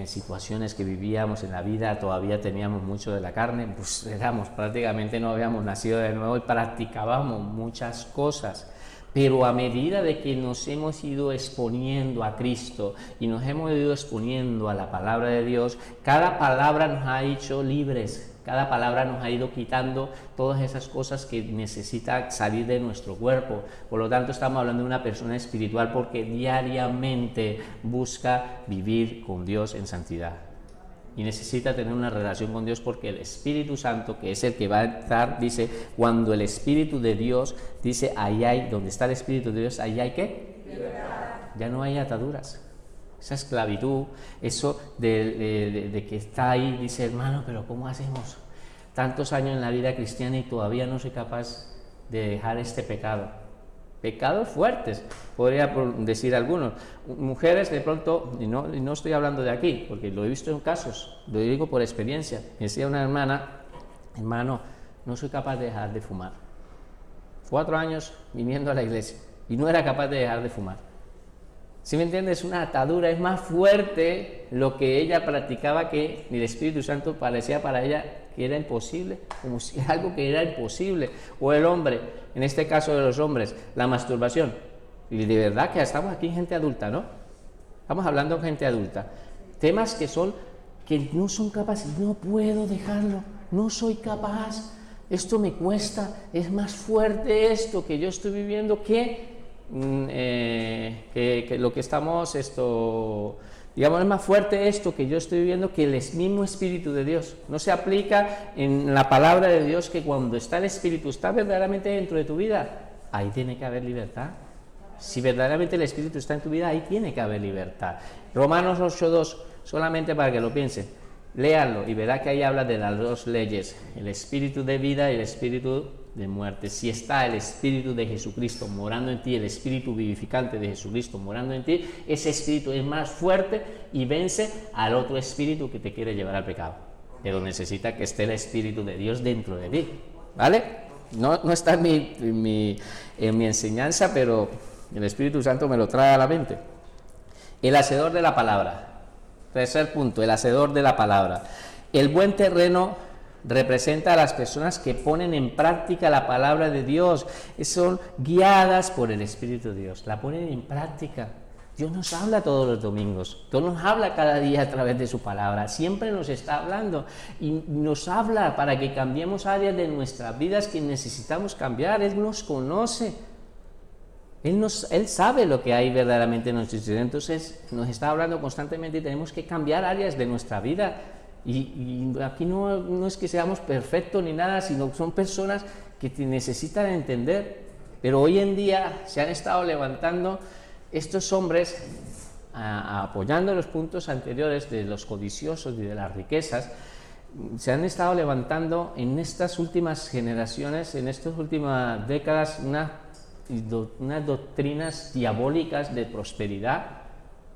situaciones que vivíamos en la vida, todavía teníamos mucho de la carne, pues prácticamente no habíamos nacido de nuevo y practicábamos muchas cosas. Pero a medida de que nos hemos ido exponiendo a Cristo y nos hemos ido exponiendo a la palabra de Dios, cada palabra nos ha hecho libres. Cada palabra nos ha ido quitando todas esas cosas que necesita salir de nuestro cuerpo. Por lo tanto, estamos hablando de una persona espiritual porque diariamente busca vivir con Dios en santidad. Y necesita tener una relación con Dios porque el Espíritu Santo, que es el que va a estar, dice, cuando el Espíritu de Dios, dice, ahí hay, donde está el Espíritu de Dios, ahí hay ¿qué? Libertad. Ya no hay ataduras. Esa esclavitud, eso de que está ahí, dice, hermano, pero ¿cómo hacemos? Tantos años en la vida cristiana y todavía no soy capaz de dejar este pecado. Pecados fuertes, podría decir algunos. Mujeres de pronto, y no estoy hablando de aquí, porque lo he visto en casos, lo digo por experiencia. Me decía una hermana, hermano, no soy capaz de dejar de fumar. 4 años viniendo a la iglesia y no era capaz de dejar de fumar. ¿Sí me entiendes? Una atadura, es más fuerte lo que ella practicaba que el Espíritu Santo parecía para ella que era imposible, como si algo que era imposible. O el hombre, en este caso de los hombres, la masturbación. Y de verdad que estamos aquí gente adulta, ¿no? Estamos hablando de gente adulta. Temas que no son capaces, no puedo dejarlo, no soy capaz, esto me cuesta, es más fuerte esto que yo estoy viviendo que lo que estamos, digamos, es más fuerte esto que yo estoy viviendo que el mismo Espíritu de Dios. No se aplica en la palabra de Dios que cuando está el Espíritu, está verdaderamente dentro de tu vida, ahí tiene que haber libertad. Si verdaderamente el Espíritu está en tu vida, ahí tiene que haber libertad. Romanos 8:2, solamente para que lo piensen, léanlo y verá que ahí habla de las 2 leyes, el Espíritu de vida y el Espíritu de muerte. Si está el Espíritu de Jesucristo morando en ti, el Espíritu vivificante de Jesucristo morando en ti, ese Espíritu es más fuerte y vence al otro espíritu que te quiere llevar al pecado. Pero necesita que esté el Espíritu de Dios dentro de ti, ¿vale? No está en mi enseñanza, pero el Espíritu Santo me lo trae a la mente. El hacedor de la palabra. Tercer punto, el hacedor de la palabra. El buen terreno representa a las personas que ponen en práctica la palabra de Dios, son guiadas por el Espíritu de Dios, la ponen en práctica. Dios nos habla todos los domingos, Dios nos habla cada día a través de su palabra, siempre nos está hablando y nos habla para que cambiemos áreas de nuestras vidas que necesitamos cambiar. Él nos conoce, Él sabe lo que hay verdaderamente en nuestro interior, entonces nos está hablando constantemente y tenemos que cambiar áreas de nuestra vida. Y aquí no es que seamos perfectos ni nada, sino son personas que necesitan entender. Pero hoy en día se han estado levantando estos hombres apoyando los puntos anteriores de los codiciosos y de las riquezas. Se han estado levantando en estas últimas generaciones, en estas últimas décadas, unas doctrinas diabólicas de prosperidad,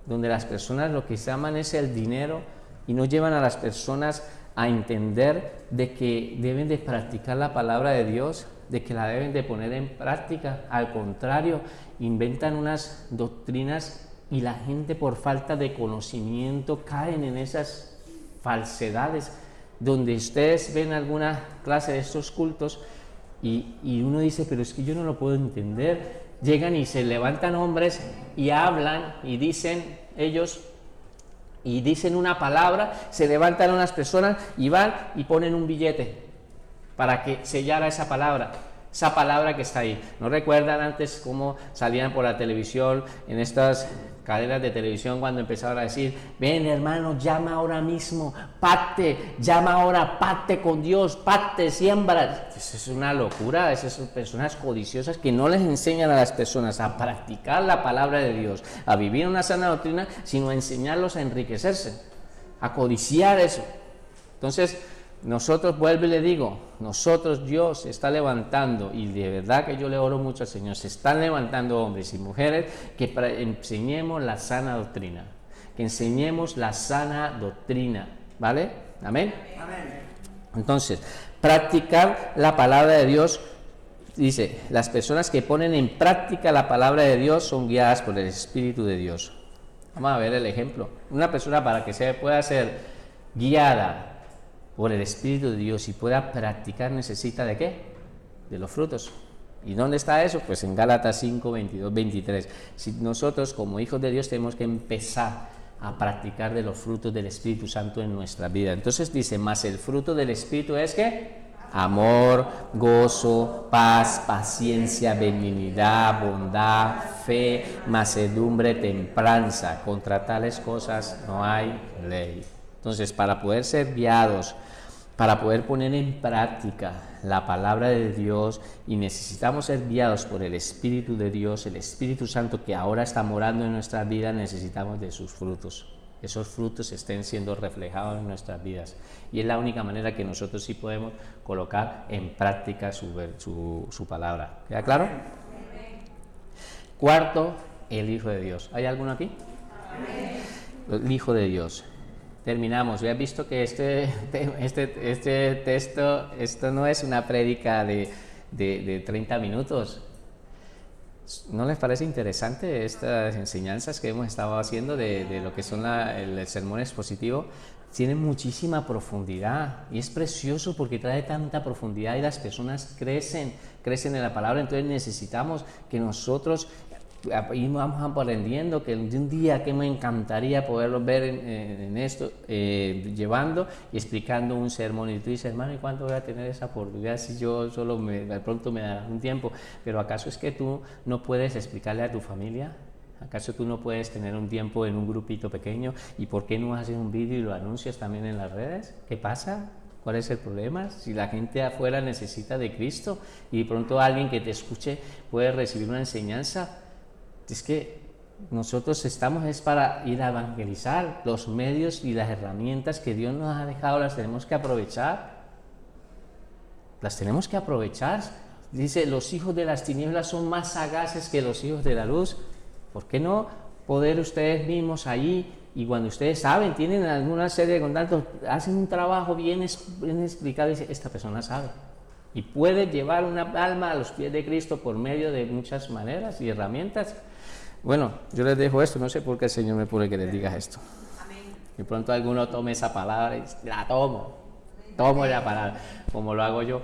donde las personas lo que se aman es el dinero y no llevan a las personas a entender de que deben de practicar la palabra de Dios, de que la deben de poner en práctica. Al contrario, inventan unas doctrinas y la gente por falta de conocimiento caen en esas falsedades, donde ustedes ven alguna clase de estos cultos y uno dice, pero es que yo no lo puedo entender. Llegan y se levantan hombres y hablan y dicen ellos, y dicen una palabra, se levantan unas personas y van y ponen un billete para que sellara esa palabra. Esa palabra que está ahí. ¿No recuerdan antes cómo salían por la televisión, en estas cadenas de televisión, cuando empezaban a decir, ven hermano, llama ahora mismo, pacte, llama ahora, pacte con Dios, pacte, siembra? Eso es una locura. Esas son personas codiciosas que no les enseñan a las personas a practicar la palabra de Dios, a vivir una sana doctrina, sino a enseñarlos a enriquecerse, a codiciar eso. Entonces, nosotros, vuelvo y le digo, nosotros, Dios se está levantando, y de verdad que yo le oro mucho al Señor, se están levantando hombres y mujeres que enseñemos la sana doctrina, que enseñemos la sana doctrina, ¿vale? ¿Amén? Amén. Entonces, practicar la palabra de Dios, dice, las personas que ponen en práctica la palabra de Dios son guiadas por el Espíritu de Dios. Vamos a ver el ejemplo. Una persona, para que se pueda ser guiada por el Espíritu de Dios y pueda practicar, necesita ¿de qué? De los frutos. ¿Y dónde está eso? Pues en Gálatas 5, 22, 23. Si nosotros como hijos de Dios tenemos que empezar a practicar de los frutos del Espíritu Santo en nuestra vida. Entonces dice, más el fruto del Espíritu es ¿qué? Amor, gozo, paz, paciencia, benignidad, bondad, fe, mansedumbre, templanza. Contra tales cosas no hay ley. Entonces, para poder ser guiados, para poder poner en práctica la palabra de Dios, y necesitamos ser guiados por el Espíritu de Dios, el Espíritu Santo que ahora está morando en nuestras vidas, necesitamos de sus frutos. Esos frutos estén siendo reflejados en nuestras vidas. Y es la única manera que nosotros sí podemos colocar en práctica su palabra. ¿Queda claro? Cuarto, el Hijo de Dios. ¿Hay alguno aquí? El Hijo de Dios. Terminamos. Ya has visto que este texto, esto no es una prédica de 30 minutos. ¿No les parece interesante estas enseñanzas que hemos estado haciendo de lo que son el sermón expositivo? Tienen muchísima profundidad y es precioso porque trae tanta profundidad y las personas crecen en la palabra. Entonces necesitamos que nosotros vamos aprendiendo, que un día que me encantaría poderlos ver en esto, llevando y explicando un sermón, y tú dices, hermano, ¿y cuánto voy a tener esa oportunidad si yo solo de pronto me dará un tiempo? Pero ¿acaso es que tú no puedes explicarle a tu familia? ¿Acaso tú no puedes tener un tiempo en un grupito pequeño? ¿Y por qué no haces un vídeo y lo anuncias también en las redes? ¿Qué pasa? ¿Cuál es el problema? Si la gente afuera necesita de Cristo y de pronto alguien que te escuche puede recibir una enseñanza. Es que nosotros estamos para ir a evangelizar. Los medios y las herramientas que Dios nos ha dejado las tenemos que aprovechar. Las tenemos que aprovechar. Dice, los hijos de las tinieblas son más sagaces que los hijos de la luz. ¿Por qué no poder ustedes mismos ahí, y cuando ustedes saben, tienen alguna serie de contactos, hacen un trabajo bien explicado y dice, esta persona sabe? Y puede llevar una alma a los pies de Cristo por medio de muchas maneras y herramientas. Bueno, yo les dejo esto, no sé por qué el Señor me pone que les diga esto. Amén. Y pronto alguno tome esa palabra y la tomo la palabra, como lo hago yo.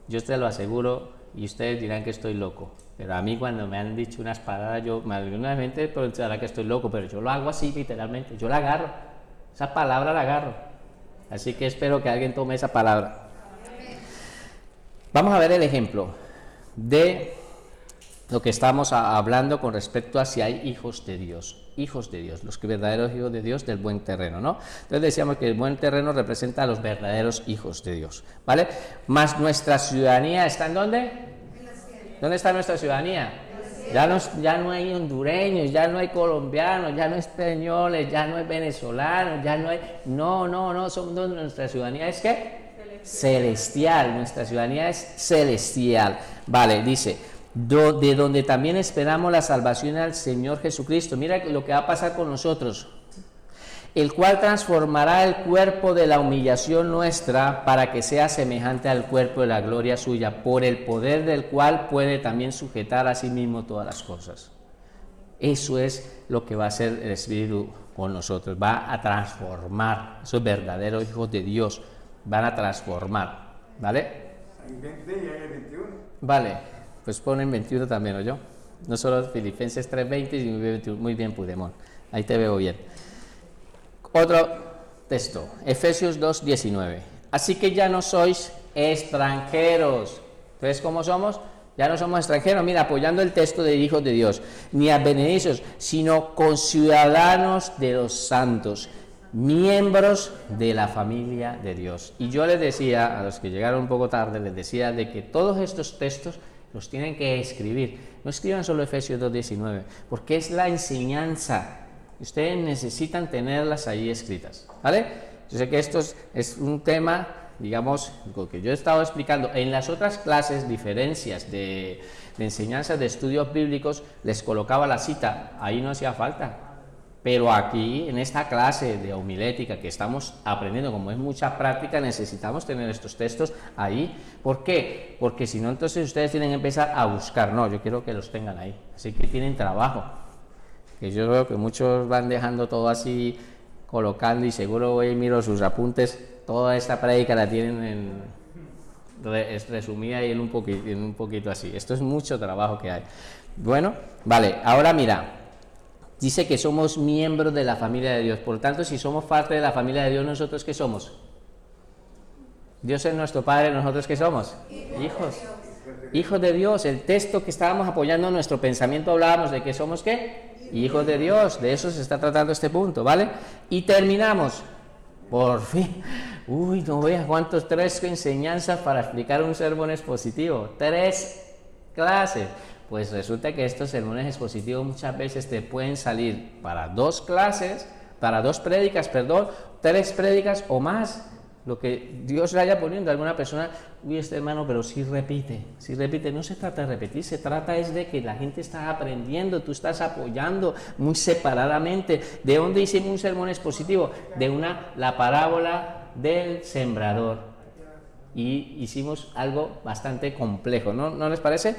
Yo te lo aseguro, y ustedes dirán que estoy loco, pero a mí cuando me han dicho unas palabras, alguna gente pensará que estoy loco, pero yo lo hago así literalmente, yo la agarro, esa palabra la agarro. Así que espero que alguien tome esa palabra. Vamos a ver el ejemplo de lo que estamos hablando con respecto a si hay hijos de Dios, los verdaderos hijos de Dios del buen terreno, ¿no? Entonces decíamos que el buen terreno representa a los verdaderos hijos de Dios, ¿vale? Más nuestra ciudadanía está ¿en dónde? ¿Dónde está nuestra ciudadanía? Ya no hay hondureños, ya no hay colombianos, ya no hay españoles, ya no hay venezolanos, ya no hay... No, nuestra ciudadanía es ¿qué? Celestial, nuestra ciudadanía es celestial. Vale, dice, de donde también esperamos la salvación al Señor Jesucristo. Mira lo que va a pasar con nosotros, el cual transformará el cuerpo de la humillación nuestra para que sea semejante al cuerpo de la gloria suya, por el poder del cual puede también sujetar a sí mismo todas las cosas. Eso es lo que va a hacer el Espíritu con nosotros, va a transformar. Esos verdaderos hijos de Dios van a transformar, ¿vale? Hay 20 y hay 21. Vale, pues ponen 21 también, ¿o yo? No solo Filipenses 3:20, sino muy bien, Pudemón. Ahí te veo bien. Otro texto, Efesios 2:19. Así que ya no sois extranjeros. Entonces, ¿cómo somos? Ya no somos extranjeros, mira, apoyando el texto de hijos de Dios, ni advenedizos, sino conciudadanos de los santos, miembros de la familia de Dios. Y yo les decía, a los que llegaron un poco tarde, les decía de que todos estos textos los tienen que escribir. No escriban solo Efesios 2:19, porque es la enseñanza. Ustedes necesitan tenerlas ahí escritas, ¿vale? Yo sé que esto es un tema, digamos, lo que yo he estado explicando en las otras clases, diferencias de enseñanza de estudios bíblicos, les colocaba la cita, ahí no hacía falta. Pero aquí, en esta clase de homilética que estamos aprendiendo, como es mucha práctica, necesitamos tener estos textos ahí. ¿Por qué? Porque si no, entonces ustedes tienen que empezar a buscar. No, yo quiero que los tengan ahí. Así que tienen trabajo. Que yo veo que muchos van dejando todo así, colocando, y seguro hoy miro sus apuntes. Toda esta prédica la tienen es resumida y en un poquito así. Esto es mucho trabajo que hay. Bueno, vale, ahora mira. Dice que somos miembros de la familia de Dios. Por tanto, si somos parte de la familia de Dios, ¿nosotros qué somos? Dios es nuestro Padre, ¿nosotros qué somos? Hijos. Hijos de Dios. El texto que estábamos apoyando en nuestro pensamiento hablábamos de que somos ¿qué? Hijos de Dios. De eso se está tratando este punto, ¿vale? Y terminamos. Por fin. Uy, no veas cuántos 3 enseñanzas para explicar un sermón expositivo. 3 clases. Pues resulta que estos sermones expositivos muchas veces te pueden salir para 2 clases, para 2 prédicas, 3 prédicas o más. Lo que Dios le haya poniendo a alguna persona, uy, este hermano, pero sí repite, no se trata de repetir, se trata es de que la gente está aprendiendo, tú estás apoyando muy separadamente. ¿De dónde hicimos un sermón expositivo? La parábola del sembrador. Y hicimos algo bastante complejo, ¿no les parece?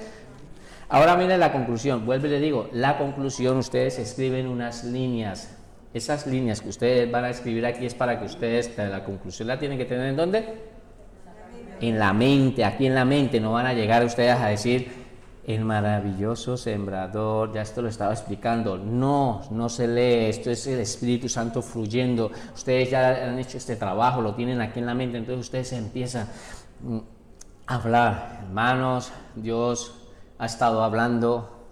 Ahora miren la conclusión, vuelvo y le digo, la conclusión, ustedes escriben unas líneas. Esas líneas que ustedes van a escribir aquí es para que ustedes, la conclusión la tienen que tener ¿en dónde? En la mente, aquí en la mente. No van a llegar ustedes a decir, el maravilloso sembrador, ya esto lo estaba explicando. No se lee, esto es el Espíritu Santo fluyendo. Ustedes ya han hecho este trabajo, lo tienen aquí en la mente, entonces ustedes empiezan a hablar. Hermanos, Dios ha estado hablando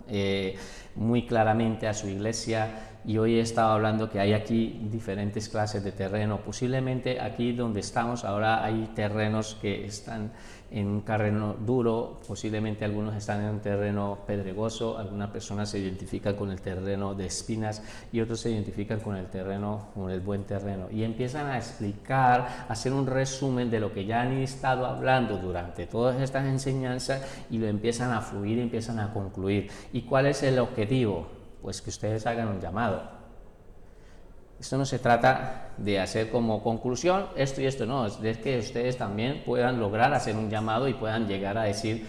muy claramente a su iglesia, y hoy he estado hablando que hay aquí diferentes clases de terreno. Posiblemente aquí donde estamos ahora hay terrenos que están en un terreno duro, posiblemente algunos están en un terreno pedregoso, algunas personas se identifican con el terreno de espinas y otros se identifican con el terreno, con el buen terreno, y empiezan a explicar, a hacer un resumen de lo que ya han estado hablando durante todas estas enseñanzas, y lo empiezan a fluir, empiezan a concluir. ¿Y cuál es el objetivo? Pues que ustedes hagan un llamado. Esto no se trata de hacer como conclusión esto y esto, no, es de que ustedes también puedan lograr hacer un llamado y puedan llegar a decir,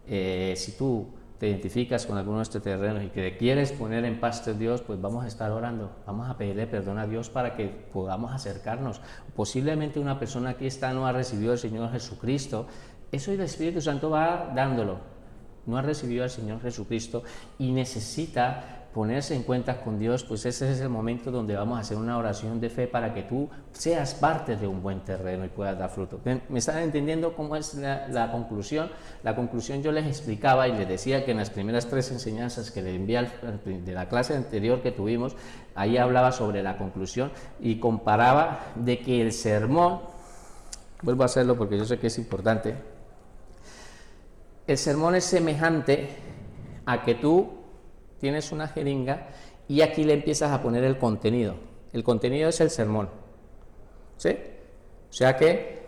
si tú te identificas con alguno de estos terrenos y que quieres poner en paz de Dios, pues vamos a estar orando, vamos a pedirle perdón a Dios para que podamos acercarnos. Posiblemente una persona aquí no ha recibido al Señor Jesucristo, eso el Espíritu Santo va dándolo, no ha recibido al Señor Jesucristo y necesita ponerse en cuenta con Dios. Pues ese es el momento donde vamos a hacer una oración de fe para que tú seas parte de un buen terreno y puedas dar fruto. ¿Me están entendiendo cómo es la conclusión? La conclusión yo les explicaba y les decía que en las primeras 3 enseñanzas que les envié de la clase anterior que tuvimos, ahí hablaba sobre la conclusión y comparaba de que el sermón, vuelvo a hacerlo porque yo sé que es importante, el sermón es semejante a que tú tienes una jeringa y aquí le empiezas a poner el contenido. El contenido es el sermón, ¿sí? O sea que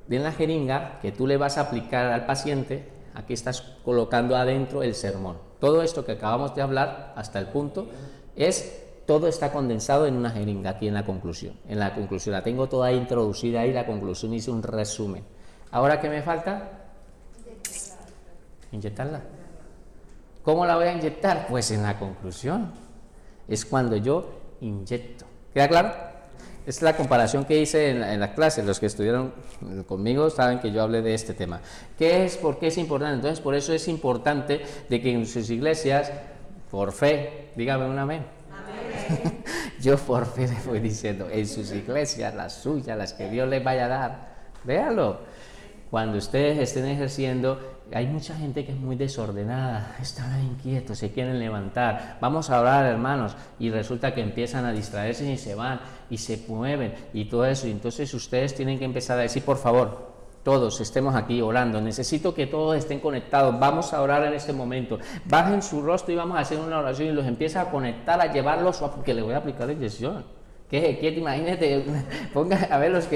en la jeringa que tú le vas a aplicar al paciente, aquí estás colocando adentro el sermón. Todo esto que acabamos de hablar hasta el punto todo está condensado en una jeringa aquí en la conclusión. En la conclusión la tengo toda introducida ahí, la conclusión hice un resumen. Ahora, ¿qué me falta? Inyectarla. ¿Cómo la voy a inyectar? Pues en la conclusión. Es cuando yo inyecto. ¿Queda claro? Es la comparación que hice en la clase. Los que estuvieron conmigo saben que yo hablé de este tema. ¿Qué es? ¿Por qué es importante? Entonces, por eso es importante de que en sus iglesias, por fe, dígame un amén. Amén. Yo por fe le voy diciendo, en sus iglesias, las suyas, las que Dios les vaya a dar, véanlo. cuando ustedes estén ejerciendo, hay mucha gente que es muy desordenada, están ahí inquietos, se quieren levantar, vamos a orar, hermanos, y resulta que empiezan a distraerse y se van y se mueven y todo eso, y entonces ustedes tienen que empezar a decir, por favor, todos estemos aquí orando, necesito que todos estén conectados, vamos a orar en este momento, bajen su rostro y vamos a hacer una oración y los empieza a conectar, a llevarlos, porque le voy a aplicar la inyección. ¿Qué? Imagínate, ponga a ver los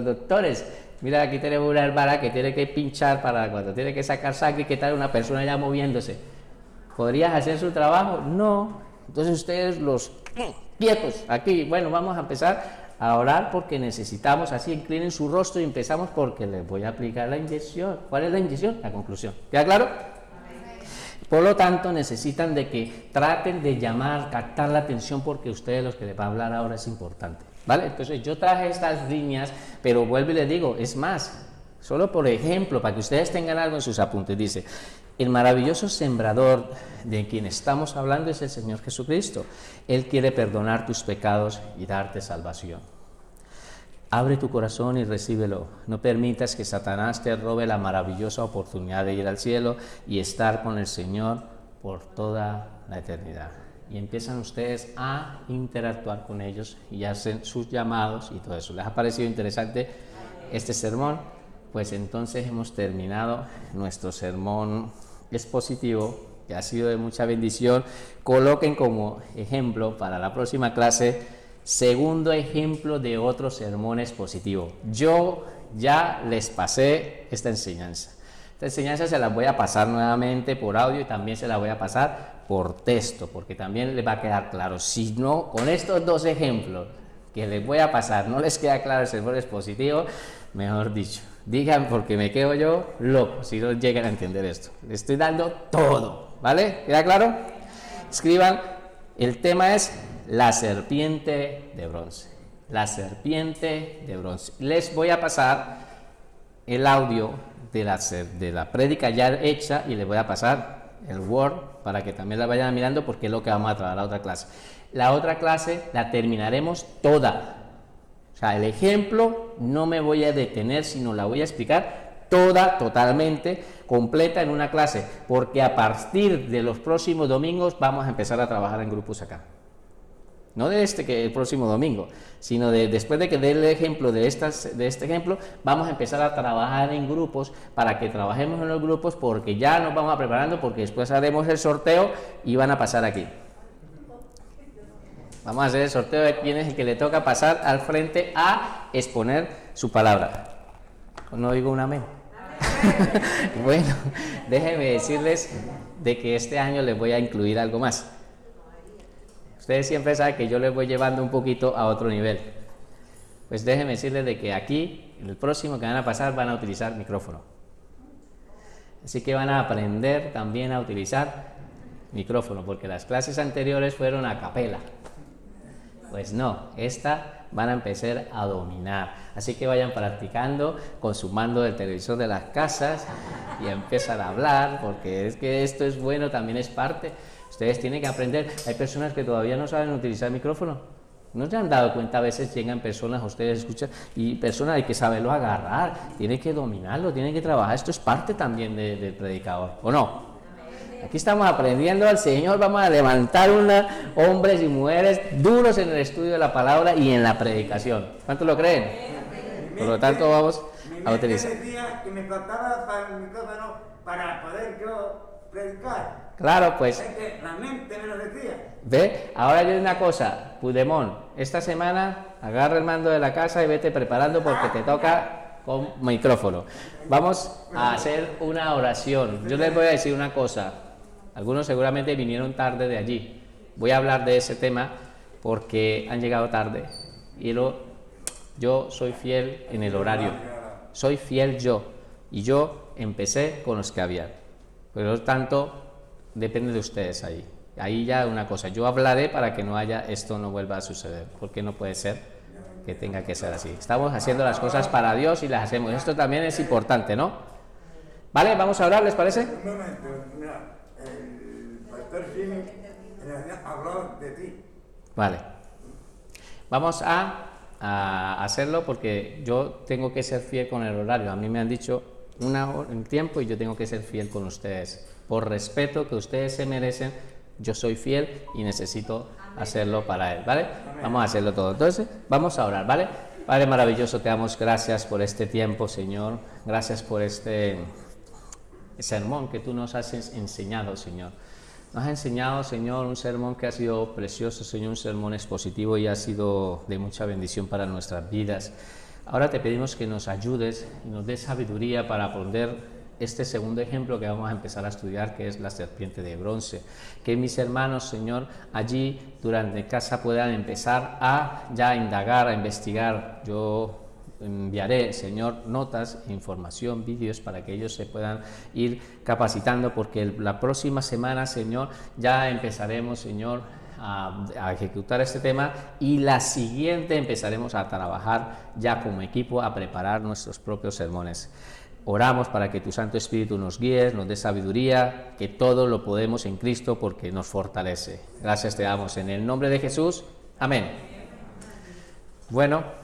doctores. Mira, aquí tenemos una hermana que tiene que pinchar para cuando tiene que sacar sangre, ¿qué tal una persona ya moviéndose? ¿Podrías hacer su trabajo? No. Entonces ustedes los quietos aquí, bueno, vamos a empezar a orar porque necesitamos, así inclinen su rostro y empezamos porque les voy a aplicar la inyección. ¿Cuál es la inyección? La conclusión. ¿Queda claro? Por lo tanto, necesitan de que traten de llamar, captar la atención porque ustedes los que les va a hablar ahora es importante. ¿Vale? Entonces yo traje estas líneas, pero vuelvo y les digo, es más, solo por ejemplo, para que ustedes tengan algo en sus apuntes, dice, el maravilloso sembrador de quien estamos hablando es el Señor Jesucristo. Él quiere perdonar tus pecados y darte salvación. Abre tu corazón y recíbelo. No permitas que Satanás te robe la maravillosa oportunidad de ir al cielo y estar con el Señor por toda la eternidad. Y empiezan ustedes a interactuar con ellos y hacen sus llamados y todo eso. ¿Les ha parecido interesante este sermón? Pues entonces hemos terminado nuestro sermón expositivo, que ha sido de mucha bendición. Coloquen como ejemplo para la próxima clase, segundo ejemplo de otro sermón expositivo. Yo ya les pasé esta enseñanza. Esta enseñanza se la voy a pasar nuevamente por audio y también se la voy a pasar por texto, porque también les va a quedar claro. Si no, con estos dos ejemplos que les voy a pasar, no les queda claro el sermón expositivo, mejor dicho, digan porque me quedo yo loco si no llegan a entender esto. Les estoy dando todo, ¿vale? ¿Queda claro? Escriban, el tema es la serpiente de bronce. La serpiente de bronce. Les voy a pasar el audio de la prédica ya hecha y les voy a pasar el Word para que también la vayan mirando porque es lo que vamos a trabajar la otra clase. La otra clase la terminaremos toda. O sea, el ejemplo no me voy a detener, sino la voy a explicar toda, totalmente, completa en una clase, porque a partir de los próximos domingos vamos a empezar a trabajar en grupos acá. No de que el próximo domingo, sino después de que dé el ejemplo de este ejemplo, vamos a empezar a trabajar en grupos para que trabajemos en los grupos, porque ya nos vamos a preparando, porque después haremos el sorteo y van a pasar aquí. Vamos a hacer el sorteo de quién es el que le toca pasar al frente a exponer su palabra. ¿No digo un amén? Bueno, déjenme decirles de que este año les voy a incluir algo más. Ustedes siempre saben que yo les voy llevando un poquito a otro nivel. Pues déjenme decirles de que aquí, en el próximo que van a pasar, van a utilizar micrófono. Así que van a aprender también a utilizar micrófono, porque las clases anteriores fueron a capela. Pues no, esta van a empezar a dominar. Así que vayan practicando con su mando del televisor de las casas y empiezan a hablar, porque es que esto es bueno, también es parte. Ustedes tienen que aprender. Hay personas que todavía no saben utilizar micrófono. ¿No se han dado cuenta? A veces llegan personas, ustedes escuchan, y personas hay que saberlo agarrar, tienen que dominarlo, tienen que trabajar. Esto es parte también del predicador, ¿o no? Aquí estamos aprendiendo al Señor, vamos a levantar hombres y mujeres duros en el estudio de la palabra y en la predicación. ¿Cuántos lo creen? Por lo tanto, vamos a utilizar. Me decía que me faltaba para el micrófono para poder yo predicar. Claro, pues. Es que la mente me lo decía. Ve, ahora hay una cosa, Pudemón, esta semana agarra el mando de la casa y vete preparando porque te toca con micrófono. Vamos a hacer una oración. Yo les voy a decir una cosa. Algunos seguramente vinieron tarde de allí. Voy a hablar de ese tema porque han llegado tarde. Y yo soy fiel en el horario. Soy fiel yo. Y yo empecé con los que había. Por lo tanto, depende de ustedes ahí. Ahí ya una cosa. Yo hablaré para que esto no vuelva a suceder. Porque no puede ser que tenga que ser así. Estamos haciendo las cosas para Dios y las hacemos. Esto también es importante, ¿no? ¿Vale? Vamos a orar, ¿les parece? Un momento, mira, el pastor Jimmy habló de ti. Vale. Vamos a a hacerlo porque yo tengo que ser fiel con el horario. A mí me han dicho una hora en tiempo y yo tengo que ser fiel con ustedes. Por respeto que ustedes se merecen, yo soy fiel y necesito hacerlo para Él, ¿vale? Vamos a hacerlo todo. Entonces, vamos a orar, ¿vale? Padre maravilloso, te damos gracias por este tiempo, Señor. Gracias por este sermón que tú nos has enseñado, Señor. Nos has enseñado, Señor, un sermón que ha sido precioso, Señor, un sermón expositivo y ha sido de mucha bendición para nuestras vidas. Ahora te pedimos que nos ayudes y nos des sabiduría para poner este segundo ejemplo que vamos a empezar a estudiar, que es la serpiente de bronce. Que mis hermanos, Señor, allí durante casa puedan empezar a ya indagar, a investigar. Yo enviaré, Señor, notas, información, vídeos para que ellos se puedan ir capacitando, porque la próxima semana, Señor, ya empezaremos, Señor, a ejecutar este tema, y la siguiente empezaremos a trabajar ya como equipo, a preparar nuestros propios sermones. Oramos para que tu Santo Espíritu nos guíe, nos dé sabiduría, que todo lo podemos en Cristo porque nos fortalece. Gracias te damos en el nombre de Jesús. Amén. Bueno.